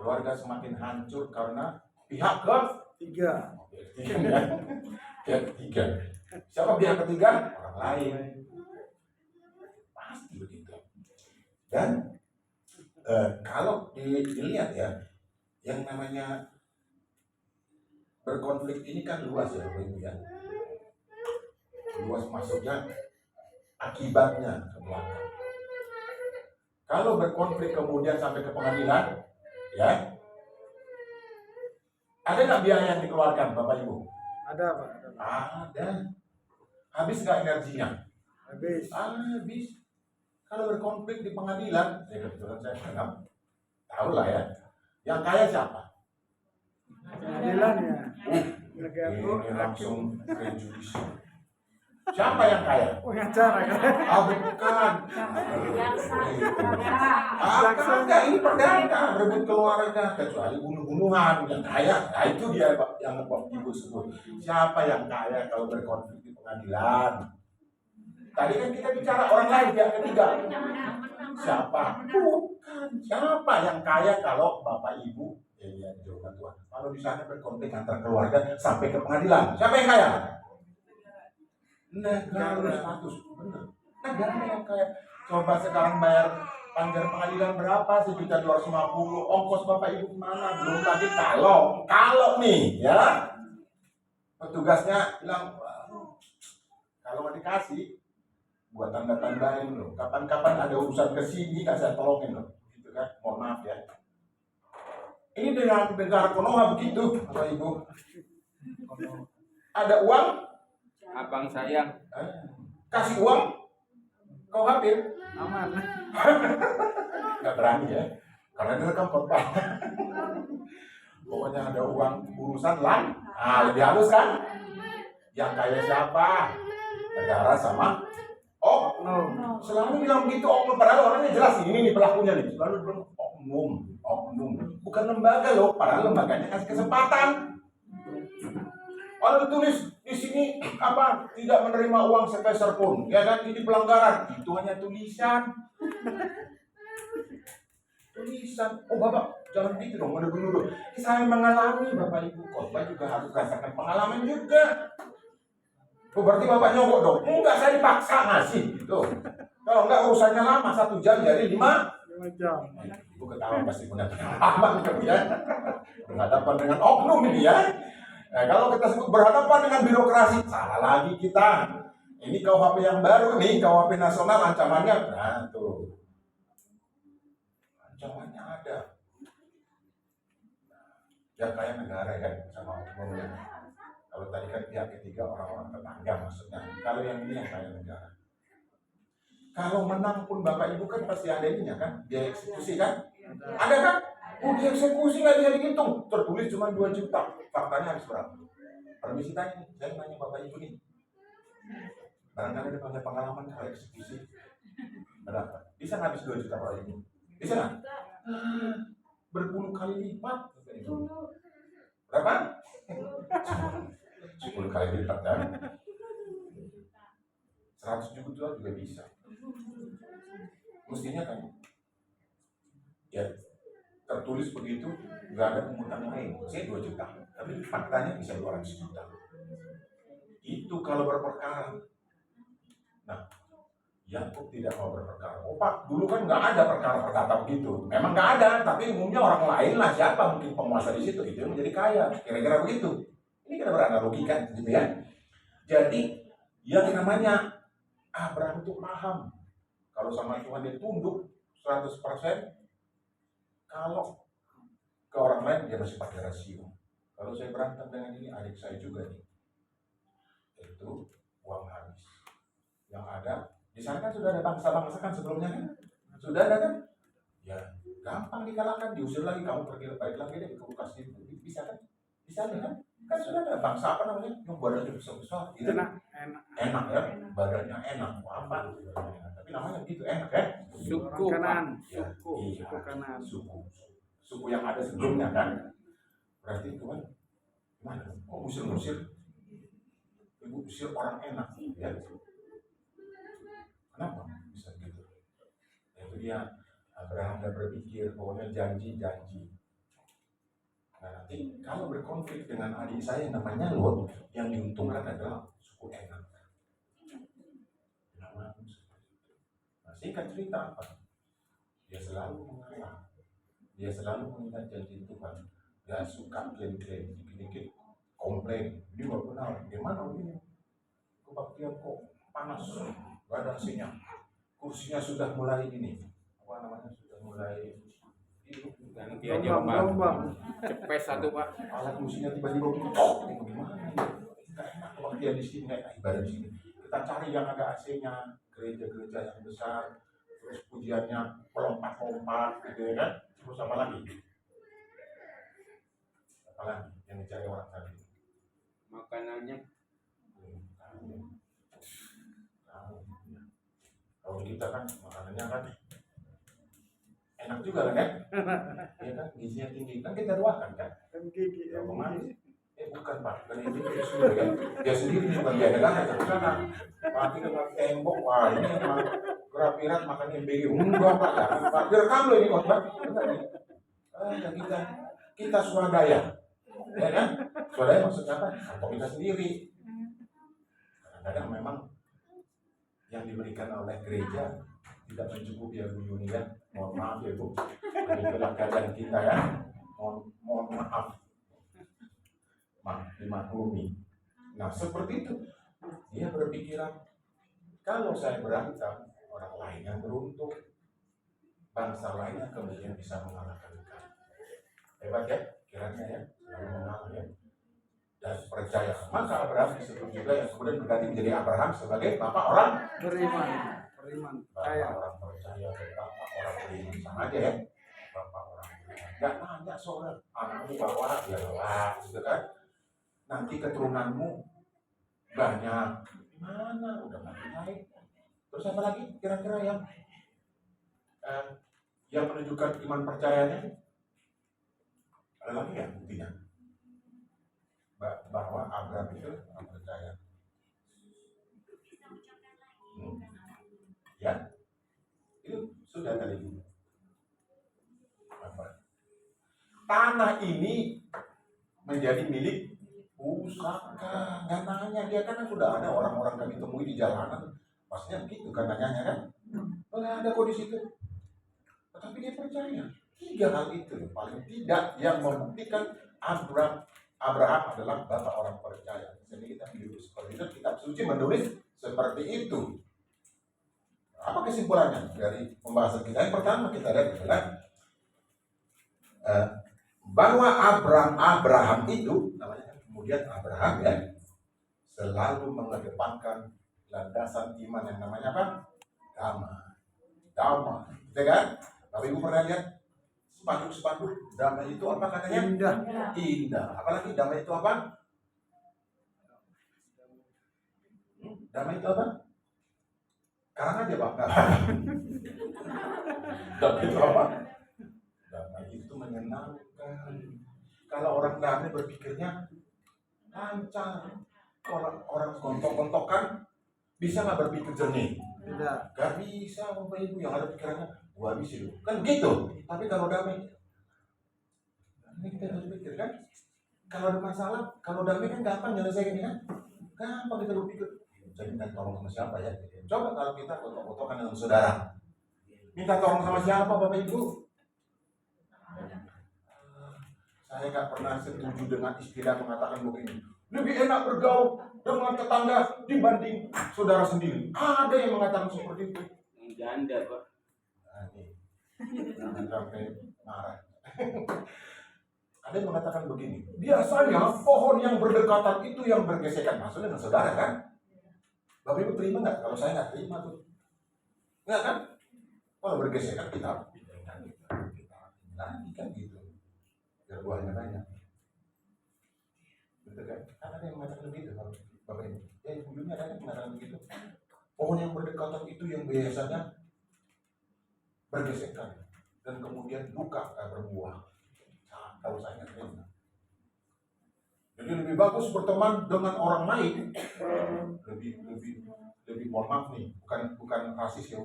Keluarga semakin hancur karena pihak Tiga. ketiga. Siapa pihak ketiga? Orang lain. Pasti begitu. Dan kalau dilihat ya, yang namanya berkonflik ini kan luas ya Bapak Ibu ya. Luas maksudnya akibatnya ke belakang. Kalau berkonflik kemudian sampai ke pengadilan, ya, ada nggak biaya yang dikeluarkan Bapak Ibu? Ada Pak. Ada. Habis nggak energinya? Habis. Habis. Kalau berkonflik di pengadilan, ya kebetulan saya nggak tahu lah ya. Yang kaya siapa? Pengadilannya. Ini langsung prejudisi. Siapa yang kaya? Pengacara kan. Bukan. Enggak, ini perdata, rebut keluarga, kecuali bunuh-bunuhan yang kaya. Nah itu dia yang Bapak Ibu sebut. Siapa yang kaya kalau berkonflik di pengadilan? Tadi kan kita bicara orang lain pihak ketiga. Siapa? Bukan. Siapa yang kaya kalau Bapak Ibu? Ya jawab Tuhan. Kalau di sana berkonflik antar keluarga sampai ke pengadilan, siapa yang kaya? Negara status, benar. Negara yang kaya. Coba sekarang bayar panggilan pengadilan berapa? 1.250.000. Ongkos Bapak Ibu kemana? Belum lagi kalau nih ya petugasnya bilang kalau mau dikasih buat tanda-tandain loh. Kapan-kapan ada urusan kesini kasih tolongin loh. Gitu kan? Mohon maaf ya. Ini dengan negara Konoha begitu, Bapak Ibu. Ada uang, Abang sayang. kasih uang, kau hampir Aman. nggak berani ya, karena dia kan khotbah. Pokoknya ada uang urusan lain, lebih halus kan? Yang kaya siapa? Negara sama selalu bilang begitu oknum, padahal orangnya jelas ini nih pelakunya nih. Selalu bilang oknum, bukan lembaga loh, padahal lembaganya kasih kesempatan. Kalau ditulis di sini apa tidak menerima uang sepeser pun, ya kan ini pelanggaran, itu hanya tulisan. Oh Bapak, jangan begitu dong, udah dulu. Saya mengalami Bapak Ibu, khotbah juga harus rasakan pengalaman juga. Oh berarti Bapak nyogok dong? Enggak, saya dipaksa ngasih gitu. Kalau enggak urusannya lama, 1 jam jadi 5 jam. Ibu ketawa pasti punya pengalaman ya. Berhadapan dengan oknum ini ya. Nah, kalau kita sebut berhadapan dengan birokrasi, salah lagi kita. Ini KUHP yang baru nih, KUHP nasional ancamannya. Nah tuh, ancamannya ada. Ya kayak negara kan, sama umumnya. Kalau tadi kan pihak ketiga orang-orang tetangga maksudnya. Kalau yang ini yang kayak negara. Kalau menang pun Bapak Ibu kan pasti ada ininya kan, biaya eksekusi kan? Ada kan? Oh, biaya eksekusi nggak bisa dihitung, tertulis cuma 2 juta. Faktanya habis berapa? Permisi tanya, saya nanya Bapak Ibu nih. Barangkali ada punya pengalaman kalau eksekusi berapa? Bisa nggak habis 2 juta Bapak Ibu? Bisa nggak? Berpuluh kali lipat. Berapa? 10 kali lipat kan? 100 juta juga bisa. Mestinya kan ya tertulis begitu, nggak ada pungutan lain. Saya 2 juta, tapi faktanya bisa 200 juta. Itu kalau berperkara. Nah, Yakub tidak mau berperkara. Oh Pak, dulu kan nggak ada perkara perdata begitu. Memang nggak ada, tapi umumnya orang lain lah, siapa mungkin penguasa di situ itu yang menjadi kaya. Kira-kira begitu. Ini kita beranalogi kan, gitu ya. Jadi yang namanya Abraham itu paham kalau sama Tuhan dia tunduk 100%. Kalau ke orang lain dia masih pakai rasio. Kalau saya berantem dengan ini adik saya juga nih, itu uang habis. Yang ada di sana kan sudah ada bangsa-bangsa kan sebelumnya kan, sudah ada kan? Ya gampang dikalahkan, diusir lagi, kamu pergi balik lagi deh ke kasih itu, bisa kan? Bisa kan? Kan sudah ada bangsa apa namanya yang badannya besar-besar, itu enak ya, badannya enak, apa? Tapi namanya gitu enak kan? Suku Kanan, Ya, suku, iya, suku kanan. suku yang ada sebelumnya kan? Berarti itu kan gimana? Kok usir-usir? Ibu usir orang enak, ya? Kenapa bisa gitu? Itu dia Abraham dan berpikir pokoknya janji-janji. Nah nanti kalau berkonflik dengan adik saya namanya Lot, yang diuntungkan adalah suku enak. Nah singkat cerita apa? Dia selalu mengalah. Dia selalu mengingat janji Tuhan. Dia suka klaim-klaim, dikit-dikit komplain. Dia nggak benar. Gimana ini? Kebaktian kok panas, nggak ada hasilnya. Kursinya sudah mulai ini. Apa namanya? Sudah mulai ganti aja Pak. Cepet satu Pak. alat musiknya tiba-tiba cocok. Gimana? Nggak enak kebaktian di sini, kayak ibadah di sini. Kita cari yang ada AC-nya, gereja-gereja yang besar. Terus pujiannya melompat-lompat gitu ya kan. Terus apa lagi? Apa lagi yang dicari orang tadi? Makanannya Kalau kita kan makanannya kan enak juga kan ya? Ya kan gizinya tinggi kan kita doakan kan? MGG, Ya, MGG. bukan Pak, kan ini dia sendiri kan? Dia sendiri bukan dia negara ke sana. Mati dengan tembok, wah ini emang kerapiran makan MBG. Enggak Pak, jangan Pak. Direkam loh ini khotbah. Ya kita swadaya, ya kan? Swadaya maksudnya apa? Kantong kita sendiri. Kadang-kadang memang yang diberikan oleh gereja tidak mencukupi ya Bu Yuni ya. Mohon maaf ya Bu. Itulah keadaan kita ya. Mohon maaf. Dimaklumi. Nah seperti itu. Dia berpikiran kalau saya berantem, orang lain yang beruntung, bangsa lainnya kemudian bisa mengalahkan kami. Hebat ya, kiranya ya, selalu mengalah ya. Dan percaya. Maka Abraham disebut juga yang kemudian berganti menjadi Abraham sebagai bapak orang Beriman, bapak orang percaya, bapak orang beriman, sama aja ya. Bapak orang beriman. Gak nanya soal anakmu bawa ya lah, gitu kan? Nanti keturunanmu banyak, mana udah baik. Terus apa lagi kira-kira yang menunjukkan iman percayanya? Ada lagi ya buktinya bahwa Abraham itu percaya. Ya, itu sudah kali ini. Tanah ini menjadi milik pusaka. Nggak nanya, dia kan sudah ada orang-orang kami temui di jalanan. Pastinya begitu kan nanyanya kan? Nggak ada kok di situ. Tetapi dia percaya. 3 hal itu paling tidak yang membuktikan Abraham adalah bapak orang percaya. Jadi kita hidup seperti itu, kitab suci menulis seperti itu. Apa kesimpulannya dari pembahasan kita? Yang pertama kita lihat adalah bahwa Abraham itu namanya kemudian Abraham ya selalu mengedepankan landasan iman yang namanya apa? Damai, gitu kan? Bapak Ibu pernah lihat spanduk damai itu apa katanya? Indah. Apalagi damai itu apa? Damai itu apa? Karena aja Pak. Damai itu apa? Damai itu menyenangkan. Kalau orang damai berpikirnya lancar. Orang kontok-kontokan bisa nggak berpikir jernih? Tidak. Gak bisa Bapak Ibu, yang ada pikirannya gua habis itu. Kan gitu. Tapi kalau damai, ini kita harus pikir kan. Kalau ada masalah, kalau damai kan gampang nyelesain kan. Gampang kita berpikir. Saya minta tolong sama siapa ya? Coba kalau kita kotok-kotokan dengan saudara, minta tolong sama siapa Bapak Ibu? Saya nggak pernah setuju dengan istilah mengatakan begini. Lebih enak bergaul dengan tetangga dibanding saudara sendiri. Ada yang mengatakan seperti itu. Janda, Pak. Jangan sampai marah. Ada yang mengatakan begini. Biasanya pohon yang berdekatan itu yang bergesekan. Maksudnya dengan saudara kan? Bapak Ibu terima nggak? Kalau saya nggak terima tuh. Nggak kan? Kalau bergesekan kita kan gitu. Biar buahnya banyak. Betul kan? Ada yang mengatakan begitu kalau Bapak Ibu. Ya ujungnya ada yang mengatakan begitu. Pohon yang berdekatan itu yang biasanya bergesekan dan kemudian buka nggak berbuah. Nah, kalau saya nggak terima. Jadi lebih bagus berteman dengan orang lain. Lebih mohon maaf nih, bukan rasis ya.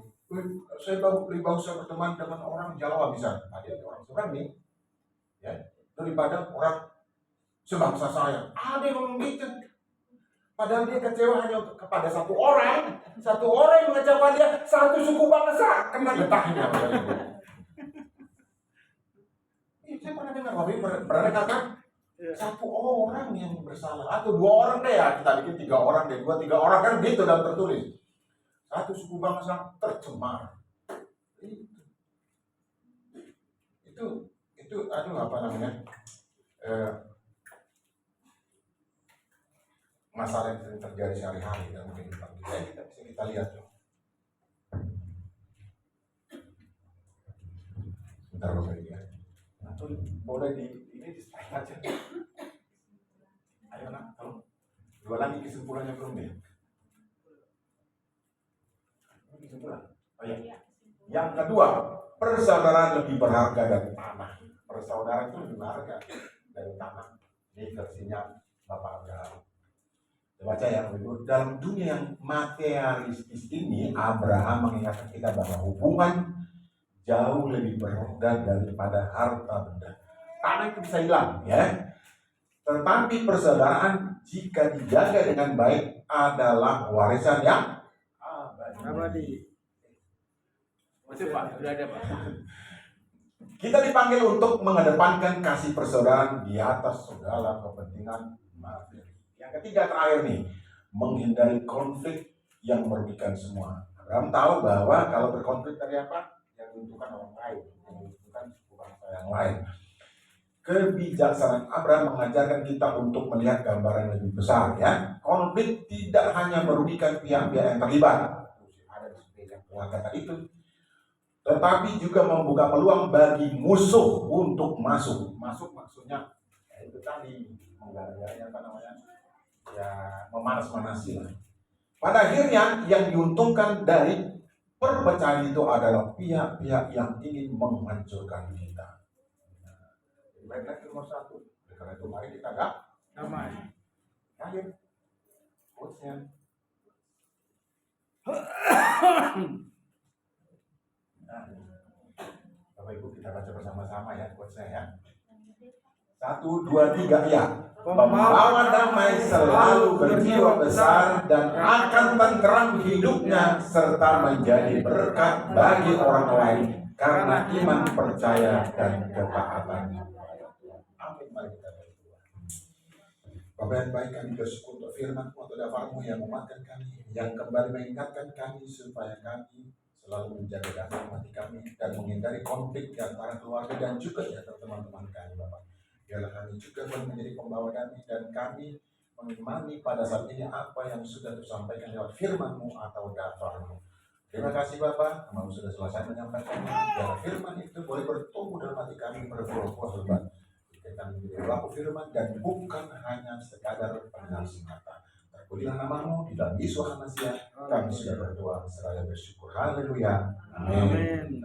Saya lebih bagus saya berteman dengan orang Jawa misalnya. Ada orang Seberang nih, ya daripada orang sebangsa saya. Ada yang ngomong gitu. Padahal dia kecewa hanya kepada satu orang yang mengecewakan dia, satu suku bangsa kena getahnya. Saya pernah dengar, pernah katakan satu orang yang bersalah atau dua orang deh ya, kita bikin 3 orang deh, 2-3 orang kan gitu dalam tertulis. Satu suku bangsa tercemar. Itu aduh apa namanya? Masalah yang sering terjadi sehari-hari dalam kehidupan kita bisa kita lihat. Sebentar Bapak Ibu ya. Atau boleh ini di slide aja. Ayo nak, tolong. Dua lagi kesimpulannya belum deh. Kesimpulan. Oh ya. Yang kedua, persaudaraan lebih berharga dari tanah. Persaudaraan itu lebih berharga dari tanah. Ini versinya Bapak Abraham. Baca ya, dalam dunia yang materialistis ini, Abraham mengingatkan kita bahwa hubungan jauh lebih berharga daripada harta benda. Tanah itu bisa hilang, ya. Tetapi persaudaraan jika dijaga dengan baik adalah warisan yang Abadi. Betul, Pak. Sudah ada, Pak. Kita dipanggil untuk mengedepankan kasih persaudaraan di atas segala kepentingan materi. Yang ketiga terakhir nih, menghindari konflik yang merugikan semua. Abraham tahu bahwa kalau berkonflik tadi apa? Yang diuntungkan orang lain, yang diuntungkan suku bangsa yang lain. Kebijaksanaan Abraham mengajarkan kita untuk melihat gambaran lebih besar ya. Konflik tidak hanya merugikan pihak-pihak yang terlibat, ada di sebagian keluarga tadi itu, tetapi juga membuka peluang bagi musuh untuk masuk. Masuk maksudnya itu tadi menggaranya apa namanya? Ya memanas-manasi lah. Pada akhirnya yang diuntungkan dari perpecahan itu adalah pihak-pihak yang ingin menghancurkan kita. Baik lagi nomor 1. Karena itu mari kita Damai. akhir quotes-nya. Bapak Ibu kita baca bersama-sama ya quotes-nya ya. 1, 2, 3 ya. Pembawa damai selalu berjiwa besar dan akan tentram hidupnya serta menjadi berkat bagi orang lain karena iman, percaya dan ketaatan. Amin. Mari kita berdoa. Bapa yang baik, kami bersyukur untuk firman-Mu atau dafar-Mu yang menguatkan kami, yang kembali mengingatkan kami supaya kami selalu menjaga dasar hati kami dan menghindari konflik di antara keluarga dan juga di antara teman-teman kami, Bapak. Biarlah kami juga boleh menjadi pembawa damai dan kami mengimani pada saat ini apa yang sudah disampaikan lewat firman-Mu atau dafar-Mu. Terima kasih Bapak, kami sudah selesai menyampaikan. Biar firman itu boleh bertumbuh dalam hati kami berbuah-buah lebat. Kami menjadi pelaku firman dan bukan hanya sekadar pendengar semata. Terpujilah nama-Mu di dalam Yesus Masiah. Kami sudah berdoa seraya bersyukur. Haleluya. Amin.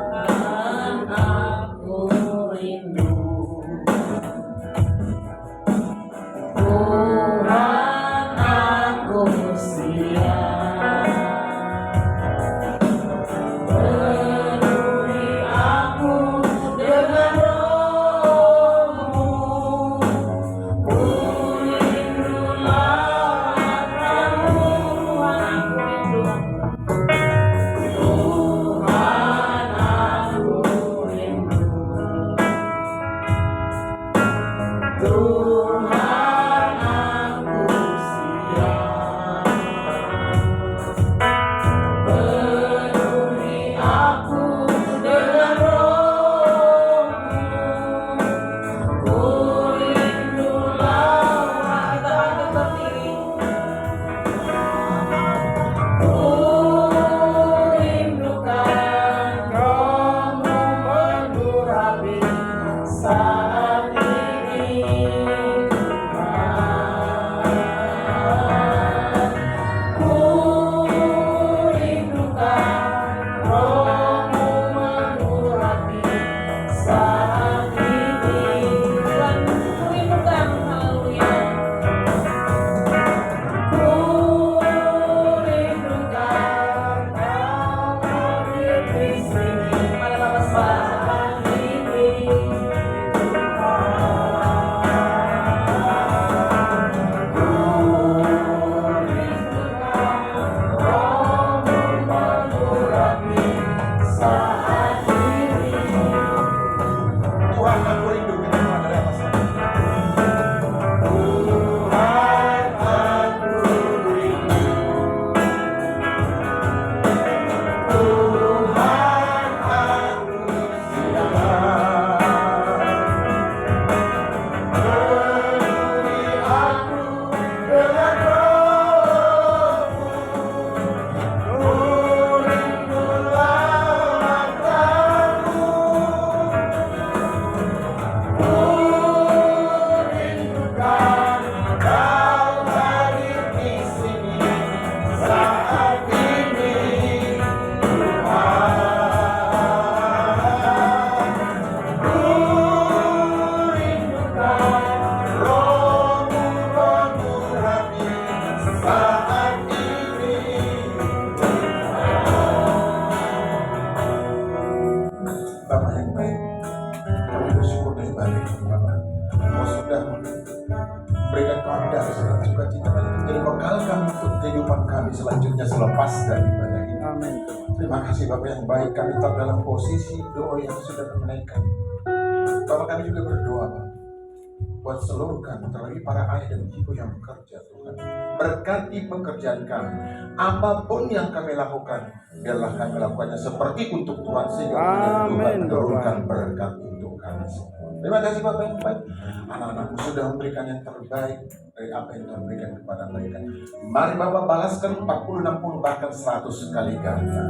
Tuhan aku rindu, Tuhan aku siap, penuhi aku dengan roh-Mu, ku rindu lawatan-Mu. Tuhan aku rindu, Tuhan aku siap, penuhi aku dengan roh-Mu, ku rindu lawatan. Kita bangkit berdiri. Ku rindukan Roh-Mu mengurapi saat ini, Tuhan. Ku rindukan Roh-Mu mengurapi saat ini. Tuhan, ku rindukan, haleluya. Ku rindukan Kau hadir di sini pada Bapa saat ini, Ku rindukan Roh-Mu mengurapi saat ini. Tuhan, aku rindu kita dari atas sana. Tuhan aku rindu, Tuhan aku siap, penuhi aku dengan roh-Mu, ku rindu lawatan-Mu, ku rindukan Kau hadir di sini saat ini, Tuhan. Ku rindukan Roh-Mu mengurapi saat ini. Bapak yang baik, kami bersyukur dari balik ini Bapak. Kau sudah memberikan kehendak serta sukacita dan menjadi bekal kami untuk kehidupan kami selanjutnya selepas dari ibadah ini. Amin. Terima kasih Bapak yang baik, kami tetap dalam posisi doa yang sudah kami naikkan. Bapak, kami juga berdoa Pak, buat seluruh kami, terlebih para ayah dan ibu yang bekerja Tuhan. Berkati pekerjaan kami, apapun yang kami lakukan, biarlah kami lakukannya seperti untuk Tuhan, sehingga kemudian Tuhan Amin, menurunkan Tuhan. berkat untuk kami semua. Terima kasih Bapak yang baik, anak-anakmu sudah memberikan yang terbaik dari apa yang Tuhan berikan kepada mereka. Mari Bapak balaskan 40, 60, bahkan 100 kali ganda.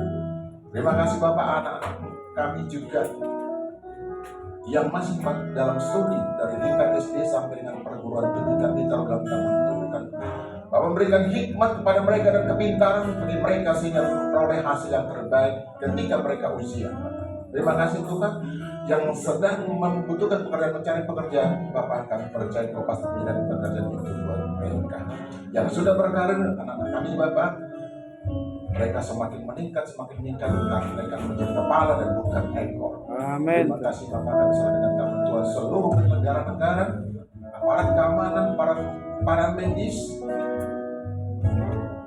Terima kasih Bapak, anak-anakmu kami juga yang masih dalam studi dari tingkat SD sampai dengan perguruan tinggi, kami taruh dalam tangan Tuhan. Bapak memberikan hikmat kepada mereka dan kepintaran bagi mereka sehingga memperoleh hasil yang terbaik ketika mereka usia. Terima kasih Tuhan, yang sedang membutuhkan pekerjaan, mencari pekerjaan, Bapak kami percaya Kau pasti menyediakan pekerjaan itu buat mereka. Yang sudah berkarir, anak-anak kami Bapak, mereka semakin meningkat, karena mereka menjadi kepala dan bukan ekor. Amin. Terima kasih Bapak, kami serahkan tangan Tuhan seluruh negara-negara, aparat keamanan, para medis,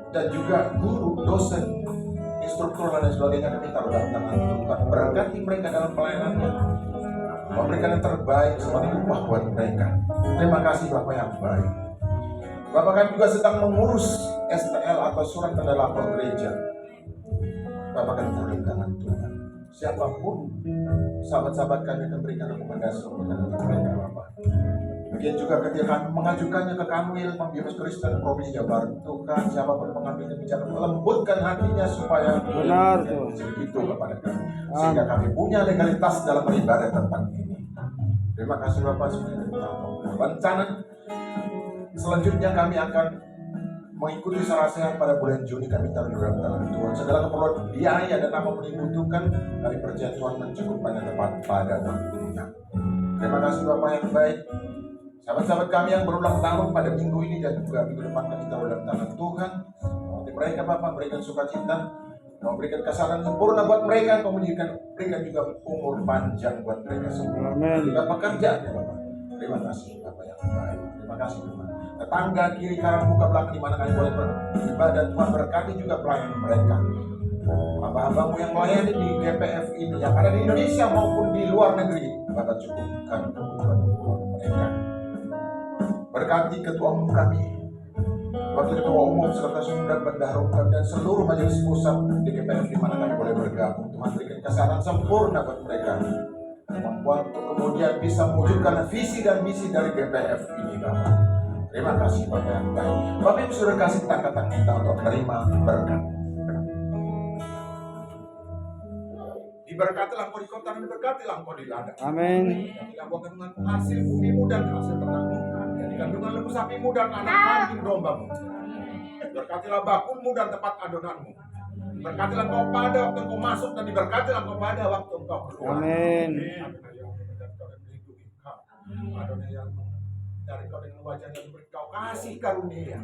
dan juga guru, dosen, instruktur dan sebagainya. Kami taruh dalam tangan Tuhan, berkati mereka dalam pelayanannya. memberikan yang terbaik sebagai upah buat mereka. Terima kasih Bapak yang baik. Bapak kami juga sedang mengurus STL atau surat tanda lapor gereja. Bapak kami turun tangan Tuhan. Siapapun sahabat-sahabat kami akan berikan rekomendasi untuk mereka Bapak. Mungkin juga ketika kami mengajukannya ke Kanwil Pembinaan Kristen Provinsi Jawa Barat, Tuhan siapapun pengambil kebijakan melembutkan hatinya supaya Benar, Tuhan. itu kepada kami, sehingga kami punya legalitas dalam beribadah tempat ini. Terima kasih Bapak semuanya. Rencana selanjutnya kami akan mengikuti Sarasehan pada bulan Juni. Kami taruh di dalam tangan Tuhan. Segala keperluan biaya dan apapun yang dibutuhkan, kami percaya Tuhan mencukupkannya tepat pada waktunya. Terima kasih Bapak yang baik. Sahabat-sahabat kami yang berulang tahun pada minggu ini dan juga minggu depan, kami taruh dalam tangan Tuhan. Seperti mereka Bapak, berikan sukacita, memberikan kesabaran sempurna buat mereka, kemudian berikan juga umur panjang buat mereka semua. Amin. Juga pekerjaan ya Bapak. Terima kasih Bapak yang baik. Terima kasih Tuhan. Tetangga kiri kanan buka belakang di mana kami boleh beribadah, Tuhan berkati juga pelayanan mereka. Hamba-hambamu yang melayani di GPF ini yang ada di Indonesia maupun di luar negeri, Bapak cukupkan kebutuhan mereka. Berkati ketua umum kami, wakil ketua umum serta saudara bendahara kami dan seluruh majelis pusat di GPF di mana kami boleh bergabung. Tuhan berikan kesehatan sempurna buat mereka, kemampuan untuk kemudian bisa mewujudkan visi dan misi dari GPF ini Bapak. Terima kasih Bapak yang baik. Bapak Ibu sudah kasih tangan kita untuk menerima berkat. Diberkatilah engkau di kota dan diberkatilah engkau di ladang. Amin. Dilakukan dengan hasil bumimu dan hasil ternakmu, dan dikandungan lembu sapimu dan anak kambing dombamu. Berkatilah bakulmu dan tempat adonanmu. Berkatilah engkau pada waktu engkau masuk dan diberkatilah engkau pada waktu engkau keluar. Amin. Adonai yang dari kau dengan wajahnya memberi kau kasih karunia.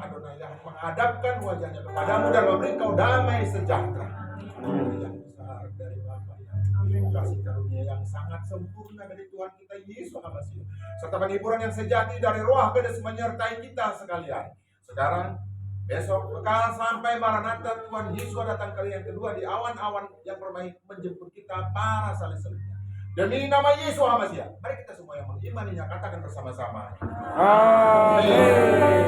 Adonai yang menghadapkan wajahnya kepadamu dan memberi kau damai sejahtera. Yang besar dari Bapa yang kasih karunia yang sangat sempurna dari Tuhan kita Yesus Almasih, serta penghiburan yang sejati dari Roh Kudus menyertai kita sekalian. Sekarang, besok, kekal sampai Maranatha, Tuhan Yesus datang kali yang kedua di awan-awan yang bermain menjemput kita para salib-salibnya. Demi nama Yesus Almasih, mari kita semua yang mengimaninya katakan bersama-sama. Amin.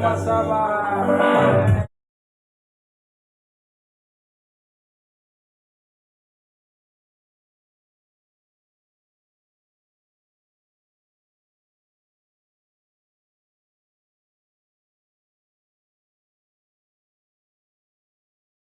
Selamat sabar.